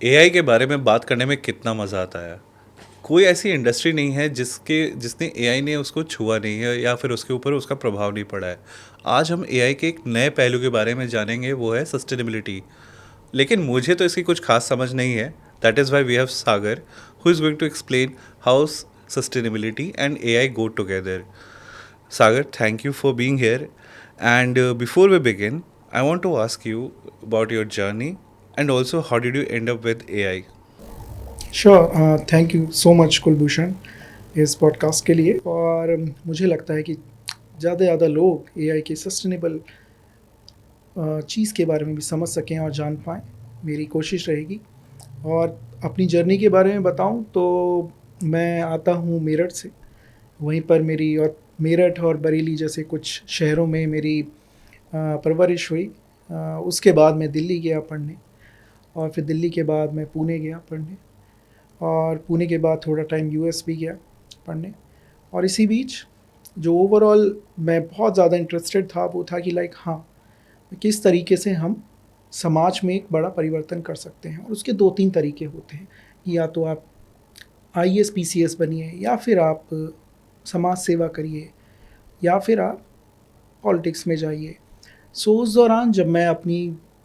AI के बारे में बात करने में कितना मज़ा आता है। कोई ऐसी इंडस्ट्री नहीं है जिसने एआई ने उसको छुआ नहीं है या फिर उसके ऊपर उसका प्रभाव नहीं पड़ा है। आज हम एआई के एक नए पहलू के बारे में जानेंगे, वो है सस्टेनेबिलिटी। लेकिन मुझे तो इसकी कुछ खास समझ नहीं है। That is why we have Sagar who is going to explain how sustainability and AI go together. Sagar, thank you for being here. And before we begin, I want to ask you about your journey and also how did you end up with AI? Sure, thank you so much Kulbhushan इस podcast के लिए। और मुझे लगता है कि ज़्यादा से ज़्यादा लोग एआई के सस्टेनेबल चीज़ के बारे में भी समझ सकें और जान पाएँ, मेरी कोशिश रहेगी। और अपनी जर्नी के बारे में बताऊं तो मैं आता हूं मेरठ से। वहीं पर मेरी और मेरठ और बरेली जैसे कुछ शहरों में मेरी परवरिश हुई। उसके बाद मैं दिल्ली गया पढ़ने, और फिर दिल्ली के बाद मैं पुणे गया पढ़ने, और पुणे के बाद थोड़ा टाइम यूएस भी गया पढ़ने। और इसी बीच जो ओवरऑल मैं बहुत ज़्यादा इंटरेस्टेड था वो था कि हाँ, किस तरीके से हम समाज में एक बड़ा परिवर्तन कर सकते हैं। और उसके दो तीन तरीके होते हैं, या तो आप आईएएस पीसीएस बनिए, या फिर आप समाज सेवा करिए, या फिर आप पॉलिटिक्स में जाइए। सो उस दौरान जब मैं अपनी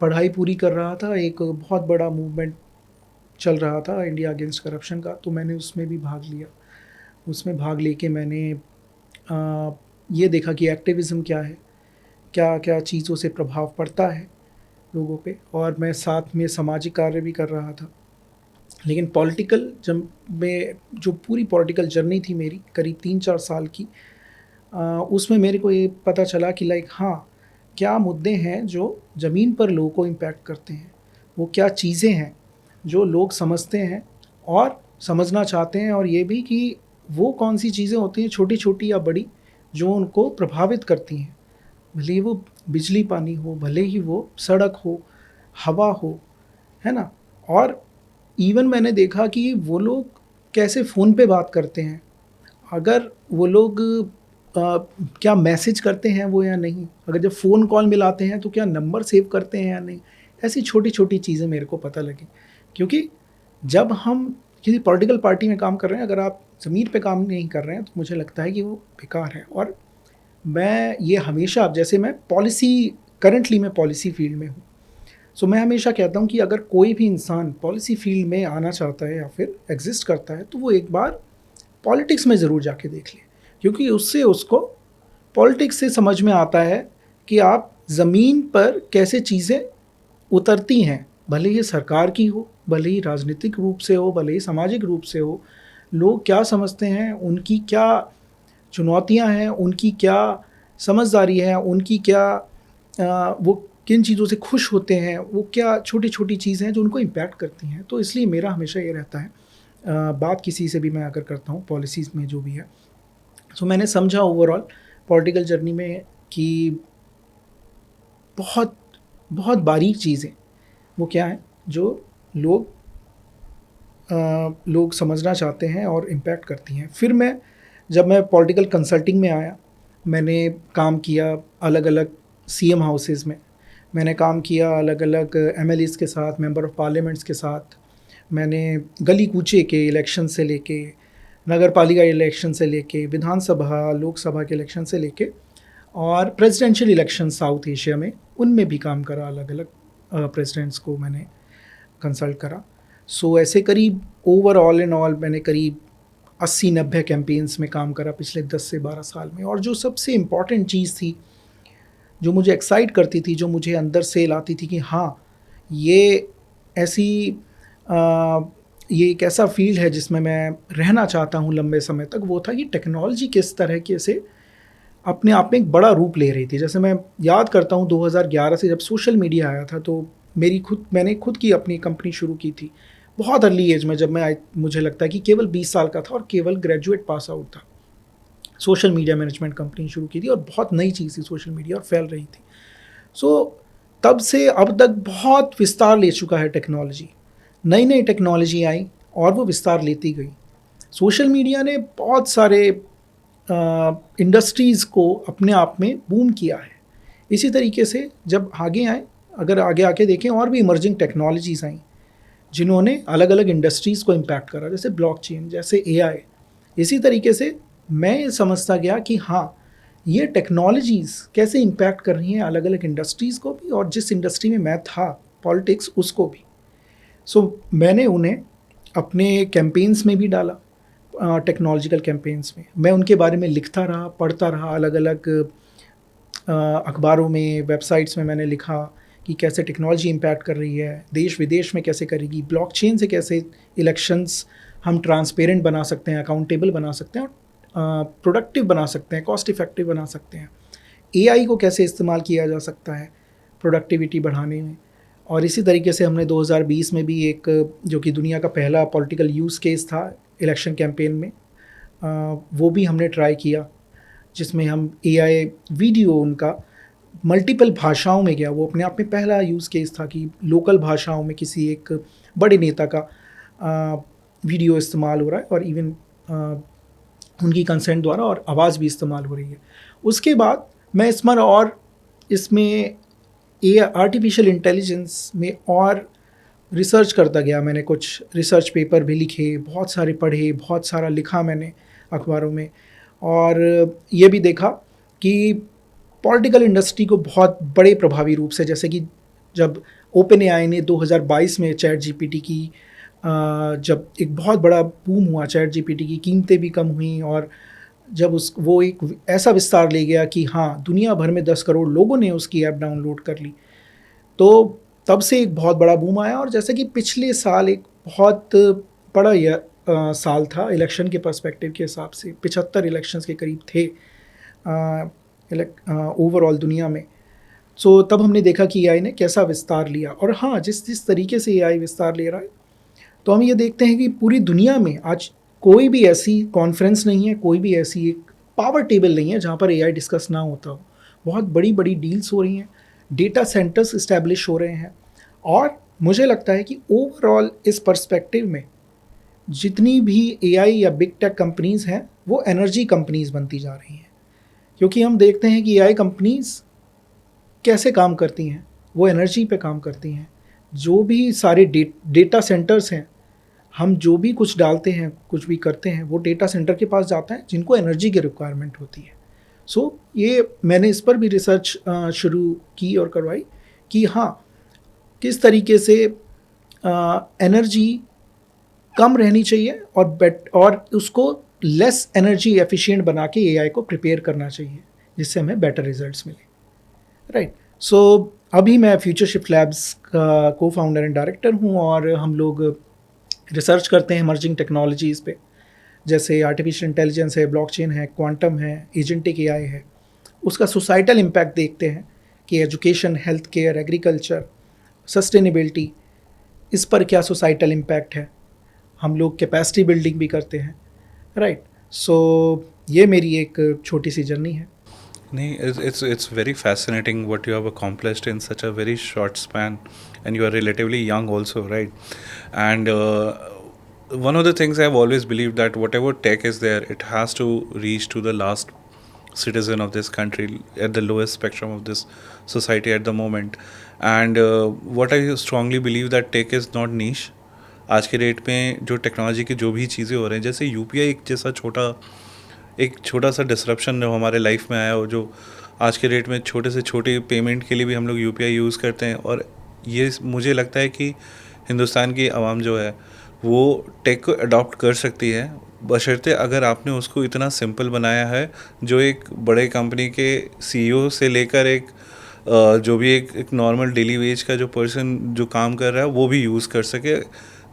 पढ़ाई पूरी कर रहा था, एक बहुत बड़ा मूवमेंट चल रहा था इंडिया अगेंस्ट करप्शन का, तो मैंने उसमें भी भाग लिया। उसमें भाग लेके मैंने ये देखा कि एक्टिविज़म क्या है, क्या क्या चीज़ों से प्रभाव पड़ता है लोगों पे। और मैं साथ में सामाजिक कार्य भी कर रहा था। लेकिन पॉलिटिकल जब मैं जो पूरी पॉलिटिकल जर्नी थी मेरी करीब 3-4 साल की, उसमें मेरे को ये पता चला कि हाँ, क्या मुद्दे हैं जो ज़मीन पर लोगों को इम्पैक्ट करते हैं, वो क्या चीज़ें हैं जो लोग समझते हैं और समझना चाहते हैं, और ये भी कि वो कौन सी चीज़ें होती हैं छोटी छोटी या बड़ी जो उनको प्रभावित करती हैं। भले ही वो बिजली पानी हो, भले ही वो सड़क हो, हवा हो, है ना। और इवन मैंने देखा कि वो लोग कैसे फ़ोन पे बात करते हैं, अगर वो लोग क्या मैसेज करते हैं वो या नहीं, अगर जब फ़ोन कॉल मिलाते हैं तो क्या नंबर सेव करते हैं या नहीं। ऐसी छोटी छोटी चीज़ें मेरे को पता लगी। क्योंकि जब हम किसी पॉलिटिकल पार्टी में काम कर रहे हैं, अगर आप ज़मीन पे काम नहीं कर रहे हैं तो मुझे लगता है कि वो बेकार है। और मैं ये हमेशा, अब जैसे मैं करंटली मैं पॉलिसी फील्ड में हूँ, सो मैं हमेशा कहता हूँ कि अगर कोई भी इंसान पॉलिसी फील्ड में आना चाहता है या फिर एग्जिस्ट करता है, तो वो एक बार पॉलिटिक्स में ज़रूर जाके देख ले। क्योंकि उससे उसको पॉलिटिक्स से समझ में आता है कि आप ज़मीन पर कैसे चीज़ें उतरती हैं, भले ही सरकार की हो, भले ही राजनीतिक रूप से हो, भले ही सामाजिक रूप से हो। लोग क्या समझते हैं, उनकी क्या चुनौतियां हैं, उनकी क्या समझदारी है, उनकी क्या वो किन चीज़ों से खुश होते हैं, वो क्या छोटी छोटी चीज़ें हैं जो उनको इम्पैक्ट करती हैं। तो इसलिए मेरा हमेशा ये रहता है, बात किसी से भी मैं अगर करता हूँ पॉलिसीज़ में जो भी है। सो मैंने समझा ओवरऑल पॉलिटिकल जर्नी में कि बहुत बहुत बारीक चीज़ें वो क्या है जो लोग लोग समझना चाहते हैं और इम्पैक्ट करती हैं। फिर जब मैं पॉलिटिकल कंसल्टिंग में आया, मैंने काम किया अलग अलग सीएम हाउसेज़ में, मैंने काम किया अलग अलग एमएलएस के साथ, मेंबर ऑफ़ पार्लियामेंट्स के साथ। मैंने गली कूचे के इलेक्शन से लेके, नगर पालिका इलेक्शन से लेके, विधानसभा लोकसभा के इलेक्शन से लेके, और प्रेसिडेंशियल इलेक्शन साउथ एशिया में उनमें भी काम करा। अलग अलग प्रेसिडेंट्स को मैंने कंसल्ट करा। सो ऐसे करीब ओवरऑल एंड ऑल मैंने करीब 80-90 कैंपेन्स में काम करा पिछले 10 से 12 साल में। और जो सबसे इम्पॉर्टेंट चीज़ थी, जो मुझे एक्साइट करती थी, जो मुझे अंदर से लाती थी कि हाँ, ये ऐसी ये एक ऐसा फील्ड है जिसमें मैं रहना चाहता हूँ लंबे समय तक, वो था कि टेक्नोलॉजी किस तरह के से अपने आप में एक बड़ा रूप ले रही थी। जैसे मैं याद करता हूँ 2011 से जब सोशल मीडिया आया था, तो मैंने खुद की अपनी कंपनी शुरू की थी बहुत अर्ली एज में, जब मुझे लगता है कि केवल 20 साल का था और केवल ग्रेजुएट पास आउट था। सोशल मीडिया मैनेजमेंट कंपनी शुरू की थी और बहुत नई चीज़ थी सोशल मीडिया, और फैल रही थी। सो तब से अब तक बहुत विस्तार ले चुका है टेक्नोलॉजी। नई नई टेक्नोलॉजी आई और वो विस्तार लेती गई। सोशल मीडिया ने बहुत सारे इंडस्ट्रीज़ को अपने आप में बूम किया है। इसी तरीके से जब आगे आए, अगर आगे आके देखें, और भी इमर्जिंग टेक्नोलॉजीज़ आई, जिन्होंने अलग अलग इंडस्ट्रीज़ को इम्पैक्ट करा, जैसे ब्लॉकचेन, जैसे एआई। इसी तरीके से मैं ये समझता गया कि हाँ, ये टेक्नोलॉजीज़ कैसे इम्पैक्ट कर रही हैं अलग अलग इंडस्ट्रीज़ को भी, और जिस इंडस्ट्री में मैं था, पॉलिटिक्स, उसको भी। सो मैंने उन्हें अपने कैंपेन्स में भी डाला, टेक्नोलॉजिकल कैंपेन्स में। मैं उनके बारे में लिखता रहा, पढ़ता रहा, अलग अलग अखबारों में, वेबसाइट्स में मैंने लिखा कि कैसे टेक्नोलॉजी इम्पैक्ट कर रही है, देश विदेश में कैसे करेगी, ब्लॉकचेन से कैसे इलेक्शंस हम ट्रांसपेरेंट बना सकते हैं, अकाउंटेबल बना सकते हैं, और प्रोडक्टिव बना सकते हैं, कॉस्ट इफ़ेक्टिव बना सकते हैं। एआई को कैसे इस्तेमाल किया जा सकता है प्रोडक्टिविटी बढ़ाने में। और इसी तरीके से हमने 2020 में भी एक, जो कि दुनिया का पहला पॉलिटिकल यूज़ केस था इलेक्शन कैंपेन में, वो भी हमने ट्राई किया, जिसमें हम एआई वीडियो उनका मल्टीपल भाषाओं में गया। वो अपने आप में पहला यूज़ केस था कि लोकल भाषाओं में किसी एक बड़े नेता का वीडियो इस्तेमाल हो रहा है, और इवन उनकी कंसेंट द्वारा, और आवाज़ भी इस्तेमाल हो रही है। उसके बाद मैं इसमें आर्टिफिशियल इंटेलिजेंस में और रिसर्च करता गया। मैंने कुछ रिसर्च पेपर भी लिखे, बहुत सारे पढ़े, बहुत सारा लिखा मैंने अखबारों में, और ये भी देखा कि पॉलिटिकल इंडस्ट्री को बहुत बड़े प्रभावी रूप से, जैसे कि जब ओपन एआई ने 2022 में चैट जीपीटी की, जब एक बहुत बड़ा बूम हुआ, चैट जीपीटी की कीमतें भी कम हुई, और जब वो एक ऐसा विस्तार ले गया कि हाँ, दुनिया भर में 10 करोड़ लोगों ने उसकी ऐप डाउनलोड कर ली, तो तब से एक बहुत बड़ा बूम आया। और जैसे कि पिछले साल एक बहुत बड़ा साल था इलेक्शन के पर्सपेक्टिव के हिसाब से, 75 इलेक्शंस के करीब थे ओवरऑल दुनिया में। सो तब हमने देखा कि एआई ने कैसा विस्तार लिया। और हाँ, जिस जिस तरीके से एआई विस्तार ले रहा है, तो हम ये देखते हैं कि पूरी दुनिया में आज कोई भी ऐसी कॉन्फ्रेंस नहीं है, कोई भी ऐसी एक पावर टेबल नहीं है जहाँ पर एआई डिस्कस ना होता हो। बहुत बड़ी बड़ी डील्स हो रही हैं, डेटा सेंटर्स इस्टेब्लिश हो रहे हैं, और मुझे लगता है कि ओवरऑल इस पर्सपेक्टिव में जितनी भी एआई या बिग टेक कंपनीज़ हैं, वो एनर्जी कंपनीज़ बनती जा रही हैं। क्योंकि हम देखते हैं कि एआई कंपनीज़ कैसे काम करती हैं, वो एनर्जी पे काम करती हैं। जो भी सारे डेटा सेंटर्स हैं, हम जो भी कुछ डालते हैं, कुछ भी करते हैं, वो डेटा सेंटर के पास जाता है, जिनको एनर्जी की रिक्वायरमेंट होती है। सो ये मैंने इस पर भी रिसर्च शुरू की और करवाई कि हाँ, किस तरीके से एनर्जी कम रहनी चाहिए, और उसको लेस एनर्जी एफिशिएंट बना के एआई को प्रिपेयर करना चाहिए, जिससे हमें बेटर रिजल्ट्स मिले, राइट। सो अभी मैं फ्यूचर शिफ्ट लैब्स का को फाउंडर एंड डायरेक्टर हूँ, और हम लोग रिसर्च करते हैं इमर्जिंग टेक्नोलॉजीज़ पे, जैसे आर्टिफिशियल इंटेलिजेंस है, ब्लॉकचेन है, क्वांटम है, एजेंटिक एआई है। उसका सोसाइटल इम्पैक्ट देखते हैं कि education, health care, agriculture, sustainability, इस पर क्या सोसाइटल इम्पैक्ट है। हम लोग कैपेसिटी बिल्डिंग भी करते हैं, राइट। सो ये मेरी एक छोटी सी जर्नी है। नहीं, it's very fascinating what you have accomplished in such a very short span, and you are relatively young also, right? And one of the things I've always believed, that whatever tech is there, it has to reach to the last citizen of this country, at the lowest spectrum of this society at the moment. And what I strongly believe, that tech is not niche. आज के date में जो technology की जो भी चीज़ें हो रही हैं, जैसे यूपीआई एक छोटा सा डिसरप्शन जो हमारे लाइफ में आया हो, जो आज के डेट में छोटे से छोटे पेमेंट के लिए भी हम लोग यूपीआई यूज़ करते हैं। और ये मुझे लगता है कि हिंदुस्तान की आवाम जो है वो टेक को अडॉप्ट कर सकती है, बशर्ते अगर आपने उसको इतना सिंपल बनाया है, जो एक बड़े कंपनी के सीईओ से लेकर एक जो भी एक नॉर्मल डेली वेज का जो पर्सन जो काम कर रहा है वो भी यूज़ कर सके।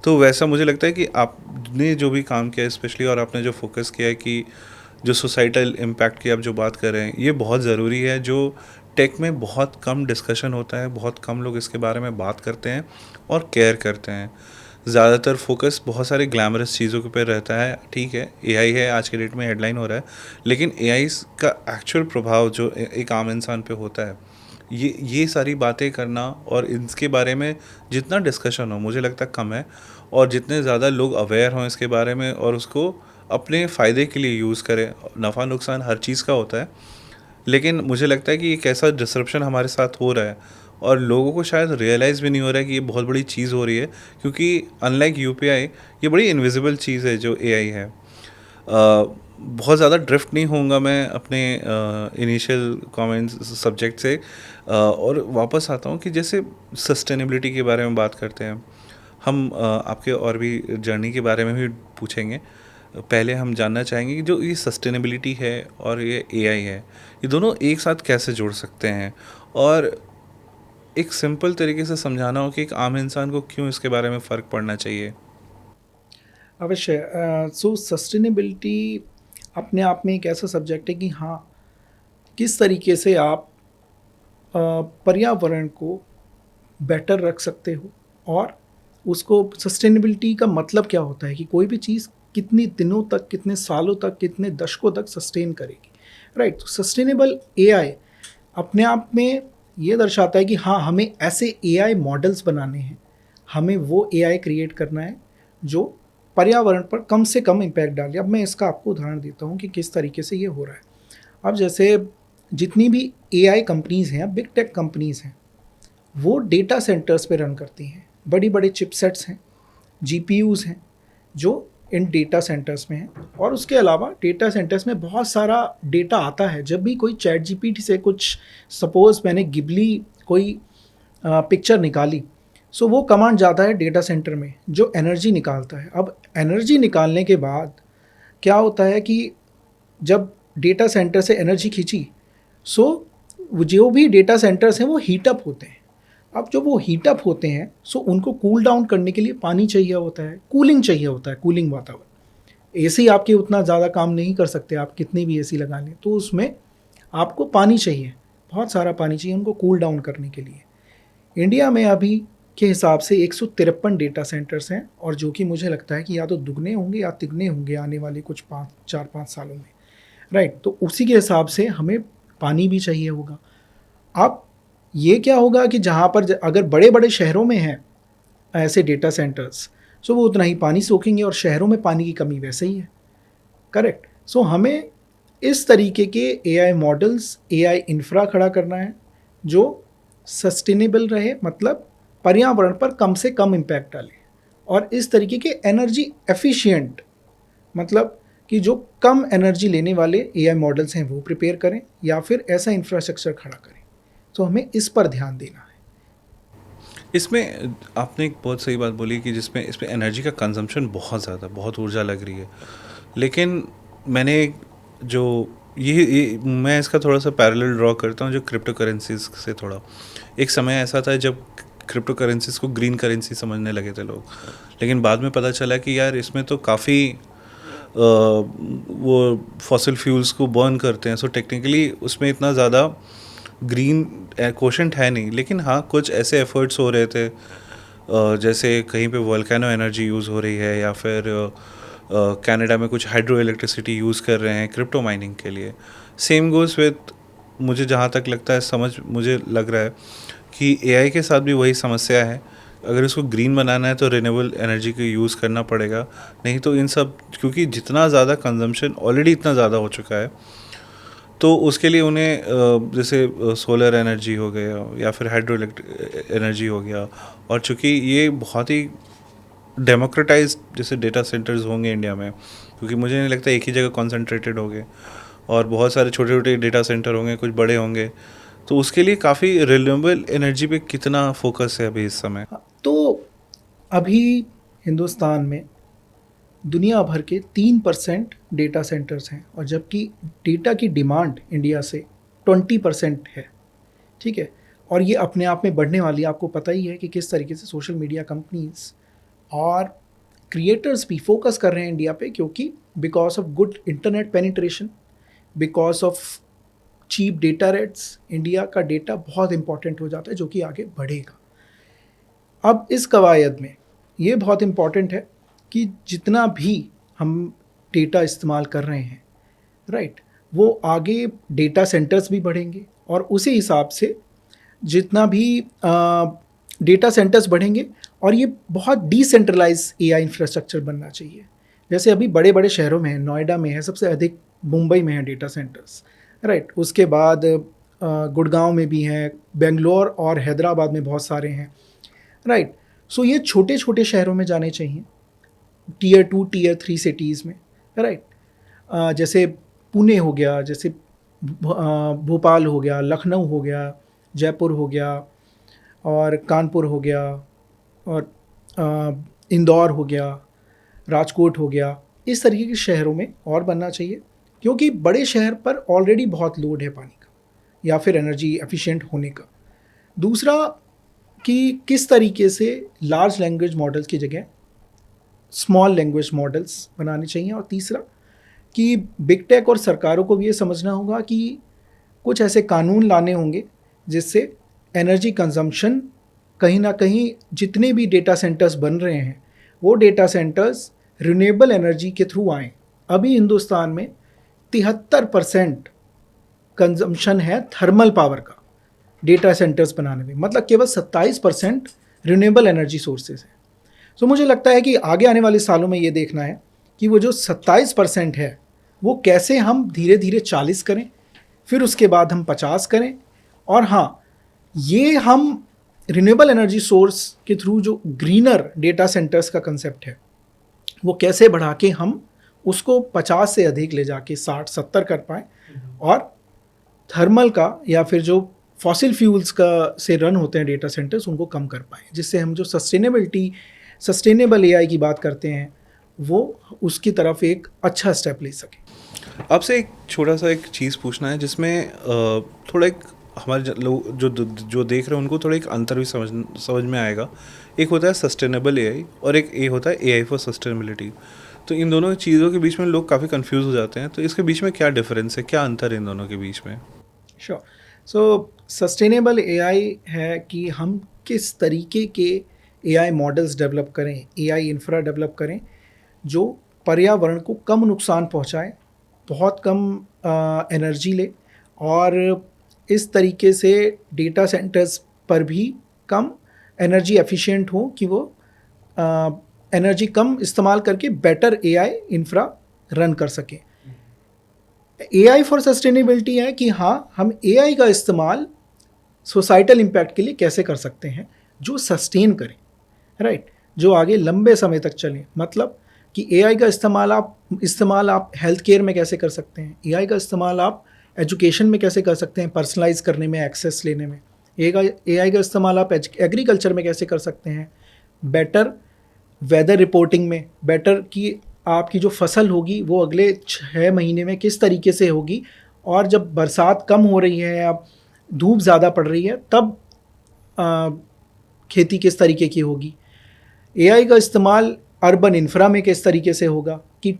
तो वैसा मुझे लगता है कि आपने जो भी काम किया स्पेशली, और आपने जो फोकस किया है कि जो सोसाइटल इम्पैक्ट की आप जो बात कर रहे हैं, ये बहुत ज़रूरी है, जो टेक में बहुत कम डिस्कशन होता है, बहुत कम लोग इसके बारे में बात करते हैं और केयर करते हैं। ज़्यादातर फोकस बहुत सारे ग्लैमरस चीज़ों के ऊपर रहता है। ठीक है, एआई है आज के डेट में हेडलाइन हो रहा है, लेकिन एआई का एक्चुअल प्रभाव जो एक आम इंसान पे होता है, ये सारी बातें करना और इसके बारे में जितना डिस्कशन हो, मुझे लगता कम है। और जितने ज़्यादा लोग अवेयर हों इसके बारे में और उसको अपने फ़ायदे के लिए यूज़ करें, नफ़ा नुकसान हर चीज़ का होता है, लेकिन मुझे लगता है कि एक ऐसा डिसरप्शन हमारे साथ हो रहा है और लोगों को शायद रियलाइज़ भी नहीं हो रहा है कि ये बहुत बड़ी चीज़ हो रही है, क्योंकि अनलाइक यूपीआई ये बड़ी इनविजिबल चीज़ है जो एआई है। बहुत ज़्यादा ड्रिफ्ट नहीं होऊंगा मैं अपने इनिशियल कमेंट्स सब्जेक्ट से, और वापस आता हूँ कि जैसे सस्टेनेबिलिटी के बारे में बात करते हैं हम, आपके और भी जर्नी के बारे में भी पूछेंगे। पहले हम जानना चाहेंगे कि जो ये सस्टेनेबिलिटी है और ये एआई है, ये दोनों एक साथ कैसे जुड़ सकते हैं, और एक सिंपल तरीके से समझाना हो कि एक आम इंसान को क्यों इसके बारे में फ़र्क पड़ना चाहिए। अवश्य। सो सस्टेनेबिलिटी अपने आप में एक ऐसा सब्जेक्ट है कि हाँ, किस तरीके से आप पर्यावरण को बेटर रख सकते हो, और उसको सस्टेनेबिलिटी का मतलब क्या होता है कि कोई भी चीज़ कितनी दिनों तक, कितने सालों तक, कितने दशकों तक सस्टेन करेगी, राइट। तो सस्टेनेबल एआई अपने आप में ये दर्शाता है कि हाँ, हमें ऐसे एआई मॉडल्स बनाने हैं, हमें वो एआई क्रिएट करना है जो पर्यावरण पर कम से कम इम्पैक्ट डाले। अब मैं इसका आपको उदाहरण देता हूँ कि किस तरीके से ये हो रहा है। अब जैसे जितनी भी एआई कंपनीज़ हैं, बिग टेक कंपनीज़ हैं, वो डेटा सेंटर्स पे रन करती हैं। बड़ी बड़े चिपसेट्स हैं, जीपीयूज़ हैं, जो इन डेटा सेंटर्स में हैं। और उसके अलावा डेटा सेंटर्स में बहुत सारा डेटा आता है। जब भी कोई चैट जीपीटी से कुछ, सपोज़ मैंने गिबली कोई पिक्चर निकाली, सो वो कमांड जाता है डेटा सेंटर में जो एनर्जी निकालता है। अब एनर्जी निकालने के बाद क्या होता है कि जब डेटा सेंटर से एनर्जी खींची, सो जो भी डेटा सेंटर्स हैं वो हीट अप होते हैं। अब जब वो हीट अप होते हैं, सो उनको कूल डाउन करने के लिए पानी चाहिए होता है, कूलिंग चाहिए होता है, कूलिंग वातावरण। एसी आपके उतना ज़्यादा काम नहीं कर सकते, आप कितनी भी एसी लगा लें, तो उसमें आपको पानी चाहिए, बहुत सारा पानी चाहिए उनको कूल डाउन करने के लिए। इंडिया में अभी के हिसाब से 153 डेटा सेंटर्स हैं, और जो कि मुझे लगता है कि या तो दुगने होंगे या तिगने होंगे आने वाले कुछ 4-5 सालों में, राइट। तो उसी के हिसाब से हमें पानी भी चाहिए होगा। अब ये क्या होगा कि जहाँ पर अगर बड़े बड़े शहरों में हैं ऐसे डेटा सेंटर्स, सो वो उतना ही पानी सोखेंगे, और शहरों में पानी की कमी वैसे ही है, करेक्ट। सो हमें इस तरीके के एआई मॉडल्स, एआई इंफ्रा खड़ा करना है जो सस्टेनेबल रहे, मतलब पर्यावरण पर कम से कम इम्पैक्ट डाले, और इस तरीके के एनर्जी एफिशिएंट, मतलब कि जो कम एनर्जी लेने वाले एआई मॉडल्स हैं वो प्रिपेयर करें, या फिर ऐसा इंफ्रास्ट्रक्चर खड़ा करें। तो हमें इस पर ध्यान देना है। इसमें आपने एक बहुत सही बात बोली कि जिसमें इसमें एनर्जी का कंजम्पशन बहुत ज़्यादा, बहुत ऊर्जा लग रही है। लेकिन मैंने जो ये मैं इसका थोड़ा सा पैरेलल ड्रॉ करता हूँ जो क्रिप्टो करेंसीज से। थोड़ा एक समय ऐसा था जब क्रिप्टो करेंसीज को ग्रीन करेंसी समझने लगे थे लोग, लेकिन बाद में पता चला कि यार इसमें तो काफ़ी वो फॉसिल फ्यूल्स को बर्न करते हैं, सो टेक्निकली उसमें इतना ज़्यादा ग्रीन कोशेंट है नहीं। लेकिन हाँ, कुछ ऐसे एफर्ट्स हो रहे थे, जैसे कहीं पे वोल्केनो एनर्जी यूज़ हो रही है, या फिर कनाडा में कुछ हाइड्रो इलेक्ट्रिसिटी यूज़ कर रहे हैं क्रिप्टो माइनिंग के लिए। सेम गोज़ विथ, मुझे जहाँ तक लगता है, मुझे लग रहा है कि एआई के साथ भी वही समस्या है। अगर इसको ग्रीन बनाना है तो रिन्यूएबल एनर्जी का यूज़ करना पड़ेगा, नहीं तो इन सब, क्योंकि जितना ज़्यादा कंजम्पशन ऑलरेडी इतना ज़्यादा हो चुका है, तो उसके लिए उन्हें जैसे सोलर एनर्जी हो गया या फिर हाइड्रो इलेक्ट्रिक एनर्जी हो गया, और चूँकि ये बहुत ही डेमोक्रेटाइज जैसे डेटा सेंटर्स होंगे इंडिया में, क्योंकि मुझे नहीं लगता एक ही जगह कॉन्सेंट्रेटेड होंगे, और बहुत सारे छोटे छोटे डेटा सेंटर होंगे, कुछ बड़े होंगे, तो उसके लिए काफ़ी रिन्यूएबल एनर्जी पे कितना फोकस है अभी इस समय। तो अभी हिंदुस्तान में दुनिया भर के 3% डेटा सेंटर्स हैं, और जबकि डेटा की डिमांड इंडिया से 20% है, ठीक है। और ये अपने आप में बढ़ने वाली है। आपको पता ही है कि किस तरीके से सोशल मीडिया कंपनीज और क्रिएटर्स भी फोकस कर रहे हैं इंडिया पे, क्योंकि because of good internet penetration, because of cheap data rates, India का डेटा बहुत इंपॉर्टेंट हो जाता है, जो कि आगे बढ़ेगा। अब इस कवायद में ये बहुत इम्पॉर्टेंट है कि जितना भी हम डेटा इस्तेमाल कर रहे हैं, राइट, वो आगे डेटा सेंटर्स भी बढ़ेंगे, और उसी हिसाब से जितना भी डेटा सेंटर्स बढ़ेंगे, और ये बहुत डिसेंट्रलाइज एआई इंफ्रास्ट्रक्चर बनना चाहिए। जैसे अभी बड़े बड़े शहरों में है, नोएडा में है सबसे अधिक, मुंबई में है डेटा सेंटर्स, राइट। उसके बाद गुड़गांव में भी हैं, बेंगलोर और हैदराबाद में बहुत सारे हैं, राइट। सो ये छोटे छोटे शहरों में जाने चाहिए, टीयर 2 टीयर 3 सिटीज़ में, राइट। जैसे पुणे हो गया, जैसे भोपाल हो गया, लखनऊ हो गया, जयपुर हो गया, और कानपुर हो गया, और इंदौर हो गया, राजकोट हो गया। इस तरीके के शहरों में और बनना चाहिए, क्योंकि बड़े शहर पर ऑलरेडी बहुत लोड है पानी का या फिर एनर्जी एफिशिएंट होने का। दूसरा कि किस तरीके से लार्ज लैंग्वेज मॉडल्स की जगह स्मॉल लैंग्वेज मॉडल्स बनाने चाहिए। और तीसरा कि बिग टेक और सरकारों को भी ये समझना होगा कि कुछ ऐसे कानून लाने होंगे जिससे एनर्जी कंजम्पशन कहीं ना कहीं, जितने भी डेटा सेंटर्स बन रहे हैं वो डेटा सेंटर्स रिन्यूएबल एनर्जी के थ्रू आएँ। अभी हिंदुस्तान में 73% कंजम्पशन है थर्मल पावर का डेटा सेंटर्स बनाने में, मतलब केवल 27% रिन्यूएबल एनर्जी सोर्सेज है। सो मुझे लगता है कि आगे आने वाले सालों में ये देखना है कि वो जो 27% है वो कैसे हम धीरे धीरे 40 करें, फिर उसके बाद हम 50 करें, और हाँ, ये हम रिन्यूएबल एनर्जी सोर्स के थ्रू जो ग्रीनर डेटा सेंटर्स का कंसेप्ट है वो कैसे बढ़ा के हम उसको 50 से अधिक ले जाके 60-70 कर पाएँ, और थर्मल का या फिर जो फॉसिल फ्यूल्स का से रन होते हैं डेटा सेंटर्स उनको कम कर पाएँ, जिससे हम जो सस्टेनेबल एआई की बात करते हैं वो उसकी तरफ एक अच्छा स्टेप ले सकें। आपसे एक छोटा सा एक चीज़ पूछना है जिसमें थोड़ा एक हमारे लोग जो देख रहे हैं उनको थोड़ा एक अंतर भी समझ में आएगा। एक होता है सस्टेनेबल एआई और एक होता है एआई फॉर सस्टेनेबिलिटी। तो इन दोनों चीज़ों के बीच में लोग काफ़ी कंफ्यूज हो जाते हैं, तो इसके बीच में क्या डिफरेंस है, क्या अंतर है इन दोनों के बीच में? श्योर। सो सस्टेनेबल एआई है कि हम किस तरीके के एआई मॉडल्स डेवलप करें, एआई इंफ्रा डेवलप करें जो पर्यावरण को कम नुकसान पहुंचाए, बहुत कम एनर्जी ले, और इस तरीके से डेटा सेंटर्स पर भी कम एनर्जी एफिशिएंट हो कि वो एनर्जी कम इस्तेमाल करके बेटर एआई इंफ्रा रन कर सकें। एआई फॉर सस्टेनेबिलिटी है कि हाँ, हम एआई का इस्तेमाल सोसाइटल इम्पैक्ट के लिए कैसे कर सकते हैं जो सस्टेन करें, राइट, जो आगे लंबे समय तक चलें। मतलब कि एआई का इस्तेमाल आप हेल्थ केयर में कैसे कर सकते हैं, एआई का इस्तेमाल आप एजुकेशन में कैसे कर सकते हैं, पर्सनलाइज करने में, एक्सेस लेने में। एआई का इस्तेमाल आप एग्रीकल्चर में कैसे कर सकते हैं, बेटर वेदर रिपोर्टिंग में, बेटर कि आपकी जो फसल होगी वो अगले 6 महीने में किस तरीके से होगी, और जब बरसात कम हो रही है या धूप ज़्यादा पड़ रही है तब खेती किस तरीके की होगी। एआई का इस्तेमाल अर्बन इंफ्रा में किस तरीके से होगा कि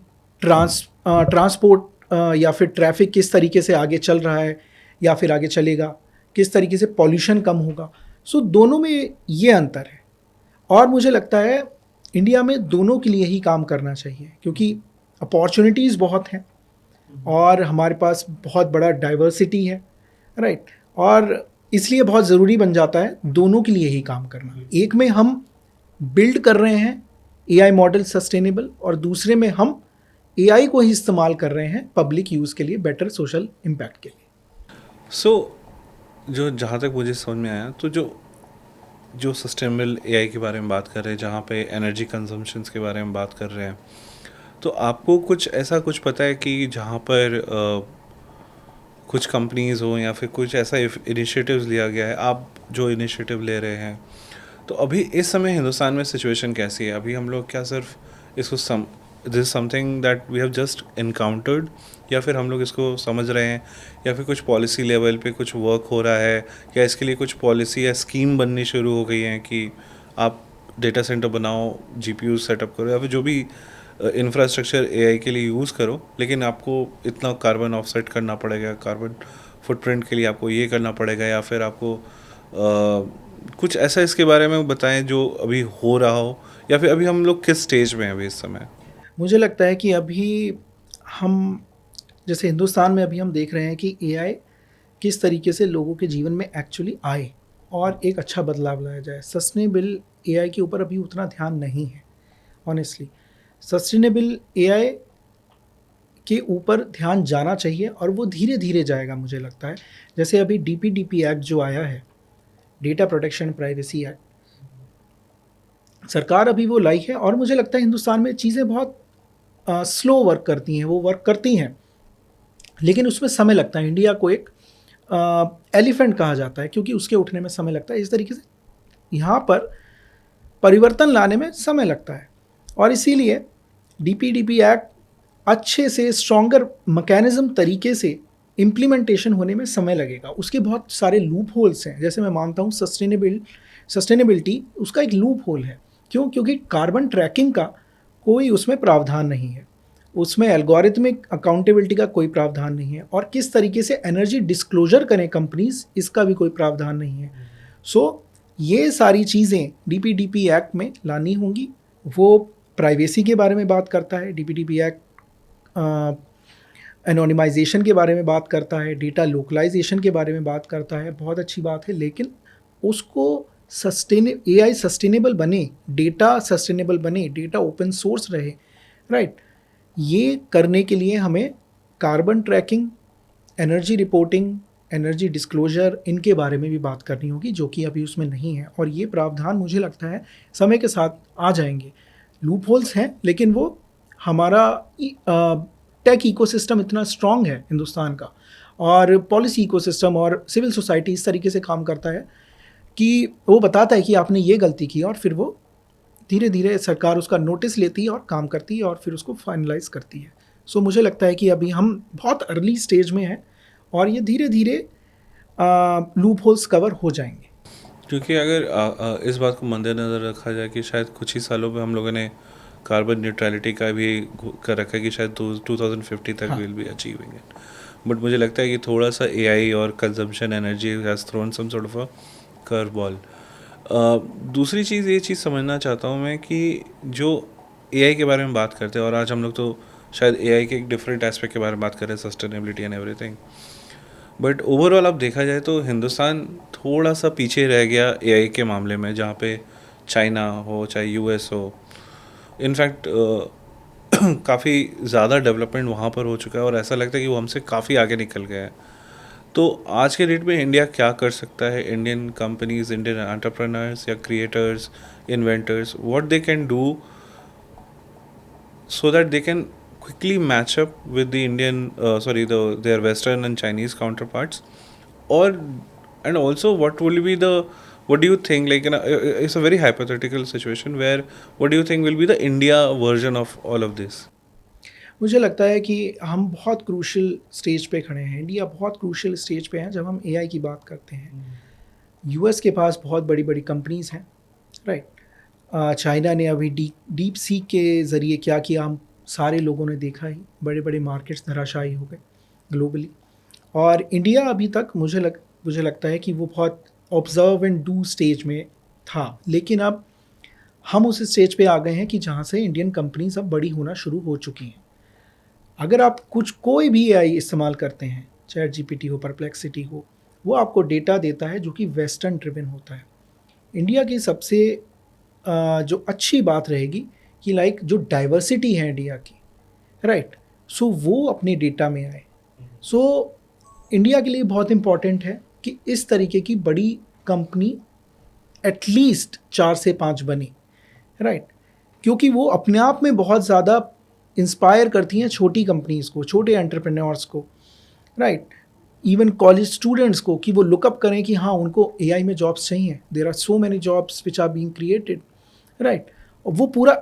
ट्रांसपोर्ट या फिर ट्रैफिक किस तरीके से आगे चल रहा है या फिर आगे चलेगा, किस तरीके से पॉल्यूशन कम होगा। सो दोनों में ये अंतर है, और मुझे लगता है इंडिया में दोनों के लिए ही काम करना चाहिए, क्योंकि अपॉर्चुनिटीज़ बहुत हैं और हमारे पास बहुत बड़ा डाइवर्सिटी है, राइट। और इसलिए बहुत ज़रूरी बन जाता है दोनों के लिए ही काम करना। एक में हम बिल्ड कर रहे हैं एआई मॉडल सस्टेनेबल, और दूसरे में हम एआई को ही इस्तेमाल कर रहे हैं पब्लिक यूज़ के लिए, बेटर सोशल इम्पैक्ट के लिए। सो जो जहाँ तक मुझे समझ में आया, तो जो सस्टेनेबल एआई के बारे में बात कर रहे हैं, जहाँ पे एनर्जी कंजम्पशंस के बारे में बात कर रहे हैं, तो आपको कुछ पता है कि जहाँ पर कुछ कंपनीज़ हो या फिर कुछ ऐसा इनिशिएटिव्स लिया गया है, आप जो इनिशिएटिव ले रहे हैं, तो अभी इस समय हिंदुस्तान में सिचुएशन कैसी है? अभी हम लोग क्या सिर्फ इसको this something that we have just encountered, या फिर हम लोग इसको समझ रहे हैं, या फिर कुछ पॉलिसी लेवल पे कुछ वर्क हो रहा है, या इसके लिए कुछ पॉलिसी या स्कीम बननी शुरू हो गई हैं कि आप डेटा सेंटर बनाओ, जीपीयू सेटअप करो, या फिर जो भी इंफ्रास्ट्रक्चर एआई के लिए यूज़ करो, लेकिन आपको इतना कार्बन ऑफसेट करना पड़ेगा, कार्बन फुटप्रिंट के लिए आपको ये करना पड़ेगा, या फिर आपको कुछ ऐसा इसके बारे में बताएं जो अभी हो रहा हो, या फिर अभी हम लोग किस स्टेज में हैं अभी इस समय? मुझे लगता है कि अभी हम जैसे हिंदुस्तान में अभी हम देख रहे हैं कि एआई किस तरीके से लोगों के जीवन में एक्चुअली आए और एक अच्छा बदलाव लाया जाए। सस्टेनेबल एआई के ऊपर अभी उतना ध्यान नहीं है ऑनेस्टली। सस्टेनेबल एआई के ऊपर ध्यान जाना चाहिए और वो धीरे धीरे जाएगा मुझे लगता है। जैसे अभी DPDP एक्ट जो आया है, डेटा प्रोटेक्शन प्राइवेसी एक्ट, सरकार अभी वो लाई है और मुझे लगता है हिंदुस्तान में चीज़ें बहुत स्लो वर्क करती हैं, वो वर्क करती हैं लेकिन उसमें समय लगता है। इंडिया को एक एलिफेंट कहा जाता है क्योंकि उसके उठने में समय लगता है। इस तरीके से यहाँ पर परिवर्तन लाने में समय लगता है और इसीलिए DPDP एक्ट अच्छे से स्ट्रॉन्गर मैकेनिज्म तरीके से इम्प्लीमेंटेशन होने में समय लगेगा। उसके बहुत सारे लूप होल्स हैं, जैसे मैं मानता हूँ सस्टेनेबिलिटी उसका एक लूप होल है। क्यों? क्योंकि कार्बन ट्रैकिंग का कोई उसमें प्रावधान नहीं है, उसमें एल्गोरिथमिक अकाउंटेबिलिटी का कोई प्रावधान नहीं है और किस तरीके से एनर्जी डिस्क्लोजर करें कंपनीज, इसका भी कोई प्रावधान नहीं है। सो ये सारी चीज़ें DPDP एक्ट में लानी होंगी। वो प्राइवेसी के बारे में बात करता है, DPDP एक्ट एनोनिमाइजेशन के बारे में बात करता है, डेटा लोकलाइजेशन के बारे में बात करता है, बहुत अच्छी बात है, लेकिन उसको AI सस्टेनेबल बने, डेटा सस्टेनेबल बने, डेटा ओपन सोर्स रहे, राइट। ये करने के लिए हमें carbon tracking, energy reporting, energy disclosure, इनके बारे में भी बात करनी होगी, जो कि अभी उसमें नहीं है और ये प्रावधान मुझे लगता है समय के साथ आ जाएंगे। लूप होल्स हैं लेकिन वो हमारा टेक इकोसिस्टम इतना स्ट्रांग है हिंदुस्तान का और पॉलिसी इकोसिस्टम और सिविल सोसाइटी इस तरीके से काम करता है कि वो बताता है कि आपने ये गलती की और फिर वो धीरे धीरे सरकार उसका नोटिस लेती है और काम करती है और फिर उसको फाइनलाइज करती है। सो मुझे लगता है कि अभी हम बहुत अर्ली स्टेज में हैं और ये धीरे धीरे लूप होल्स कवर हो जाएंगे। क्योंकि अगर इस बात को मद्देनज़र रखा जाए कि शायद कुछ ही सालों में हम लोगों ने कार्बन न्यूट्रलिटी का भी कर रखा है कि शायद 2050 तक will be achieving it, but मुझे लगता है कि थोड़ा सा AI और consumption energy has thrown some sort of a curve ball. दूसरी चीज़, ये चीज़ समझना चाहता हूँ मैं कि जो AI के बारे में बात करते हैं और आज हम लोग तो शायद AI के एक डिफरेंट एस्पेक्ट के बारे में बात कर रहे हैं, sustainability and everything, but overall अब देखा जाए तो हिंदुस्तान थोड़ा सा पीछे रह गया AI के मामले में, जहाँ पे चाइना हो चाहे US हो, इनफैक्ट काफ़ी ज़्यादा डेवलपमेंट वहाँ पर हो चुका है और ऐसा लगता है कि वो हमसे काफ़ी आगे निकल गया है। तो आज के डेट में इंडिया क्या कर सकता है? इंडियन कंपनीज, इंडियन एंटरप्रेन्योर्स या creators, inventors, what they can do so that they can quickly match up with the their Western and Chinese counterparts, or and also what do you think, like it's a very hypothetical situation where what do you think will be the India version of all of this? मुझे लगता है कि हम बहुत crucial stage पे खड़े हैं, India बहुत क्रूशल स्टेज पे है जब हम AI की बात करते हैं। US के पास बहुत बड़ी बड़ी कंपनीज़ हैं, राइट। चाइना ने अभी डीप सी के ज़रिए क्या किया हम सारे लोगों ने देखा ही, बड़े बड़े मार्केट्स धराशायी हो गए ग्लोबली। और इंडिया अभी तक मुझे लगता है कि वो बहुत ऑब्जर्व एंड डू स्टेज में था, लेकिन अब हम उस स्टेज पे आ गए हैं कि जहाँ से इंडियन कंपनीज अब बड़ी होना शुरू हो चुकी हैं। अगर आप कोई भी AI इस्तेमाल करते हैं, ChatGPT हो, परप्लेक्सिटी हो, वो आपको डेटा देता है जो कि वेस्टर्न ड्रिवन होता है। इंडिया की सबसे जो अच्छी बात रहेगी कि लाइक जो डाइवर्सिटी है इंडिया की, राइट, सो वो अपने डेटा में आए। सो इंडिया के लिए बहुत इम्पॉर्टेंट है कि इस तरीके की बड़ी कंपनी एटलीस्ट 4 से 5 बने, राइट, क्योंकि वो अपने आप में बहुत ज़्यादा इंस्पायर करती हैं छोटी कंपनीज़ को, छोटे एंटरप्रेन्योर्स को, राइट, इवन कॉलेज स्टूडेंट्स को, कि वो लुकअप करें कि हाँ उनको AI में जॉब्स चाहिए, there are so many jobs which are being created, right. और वो पूरा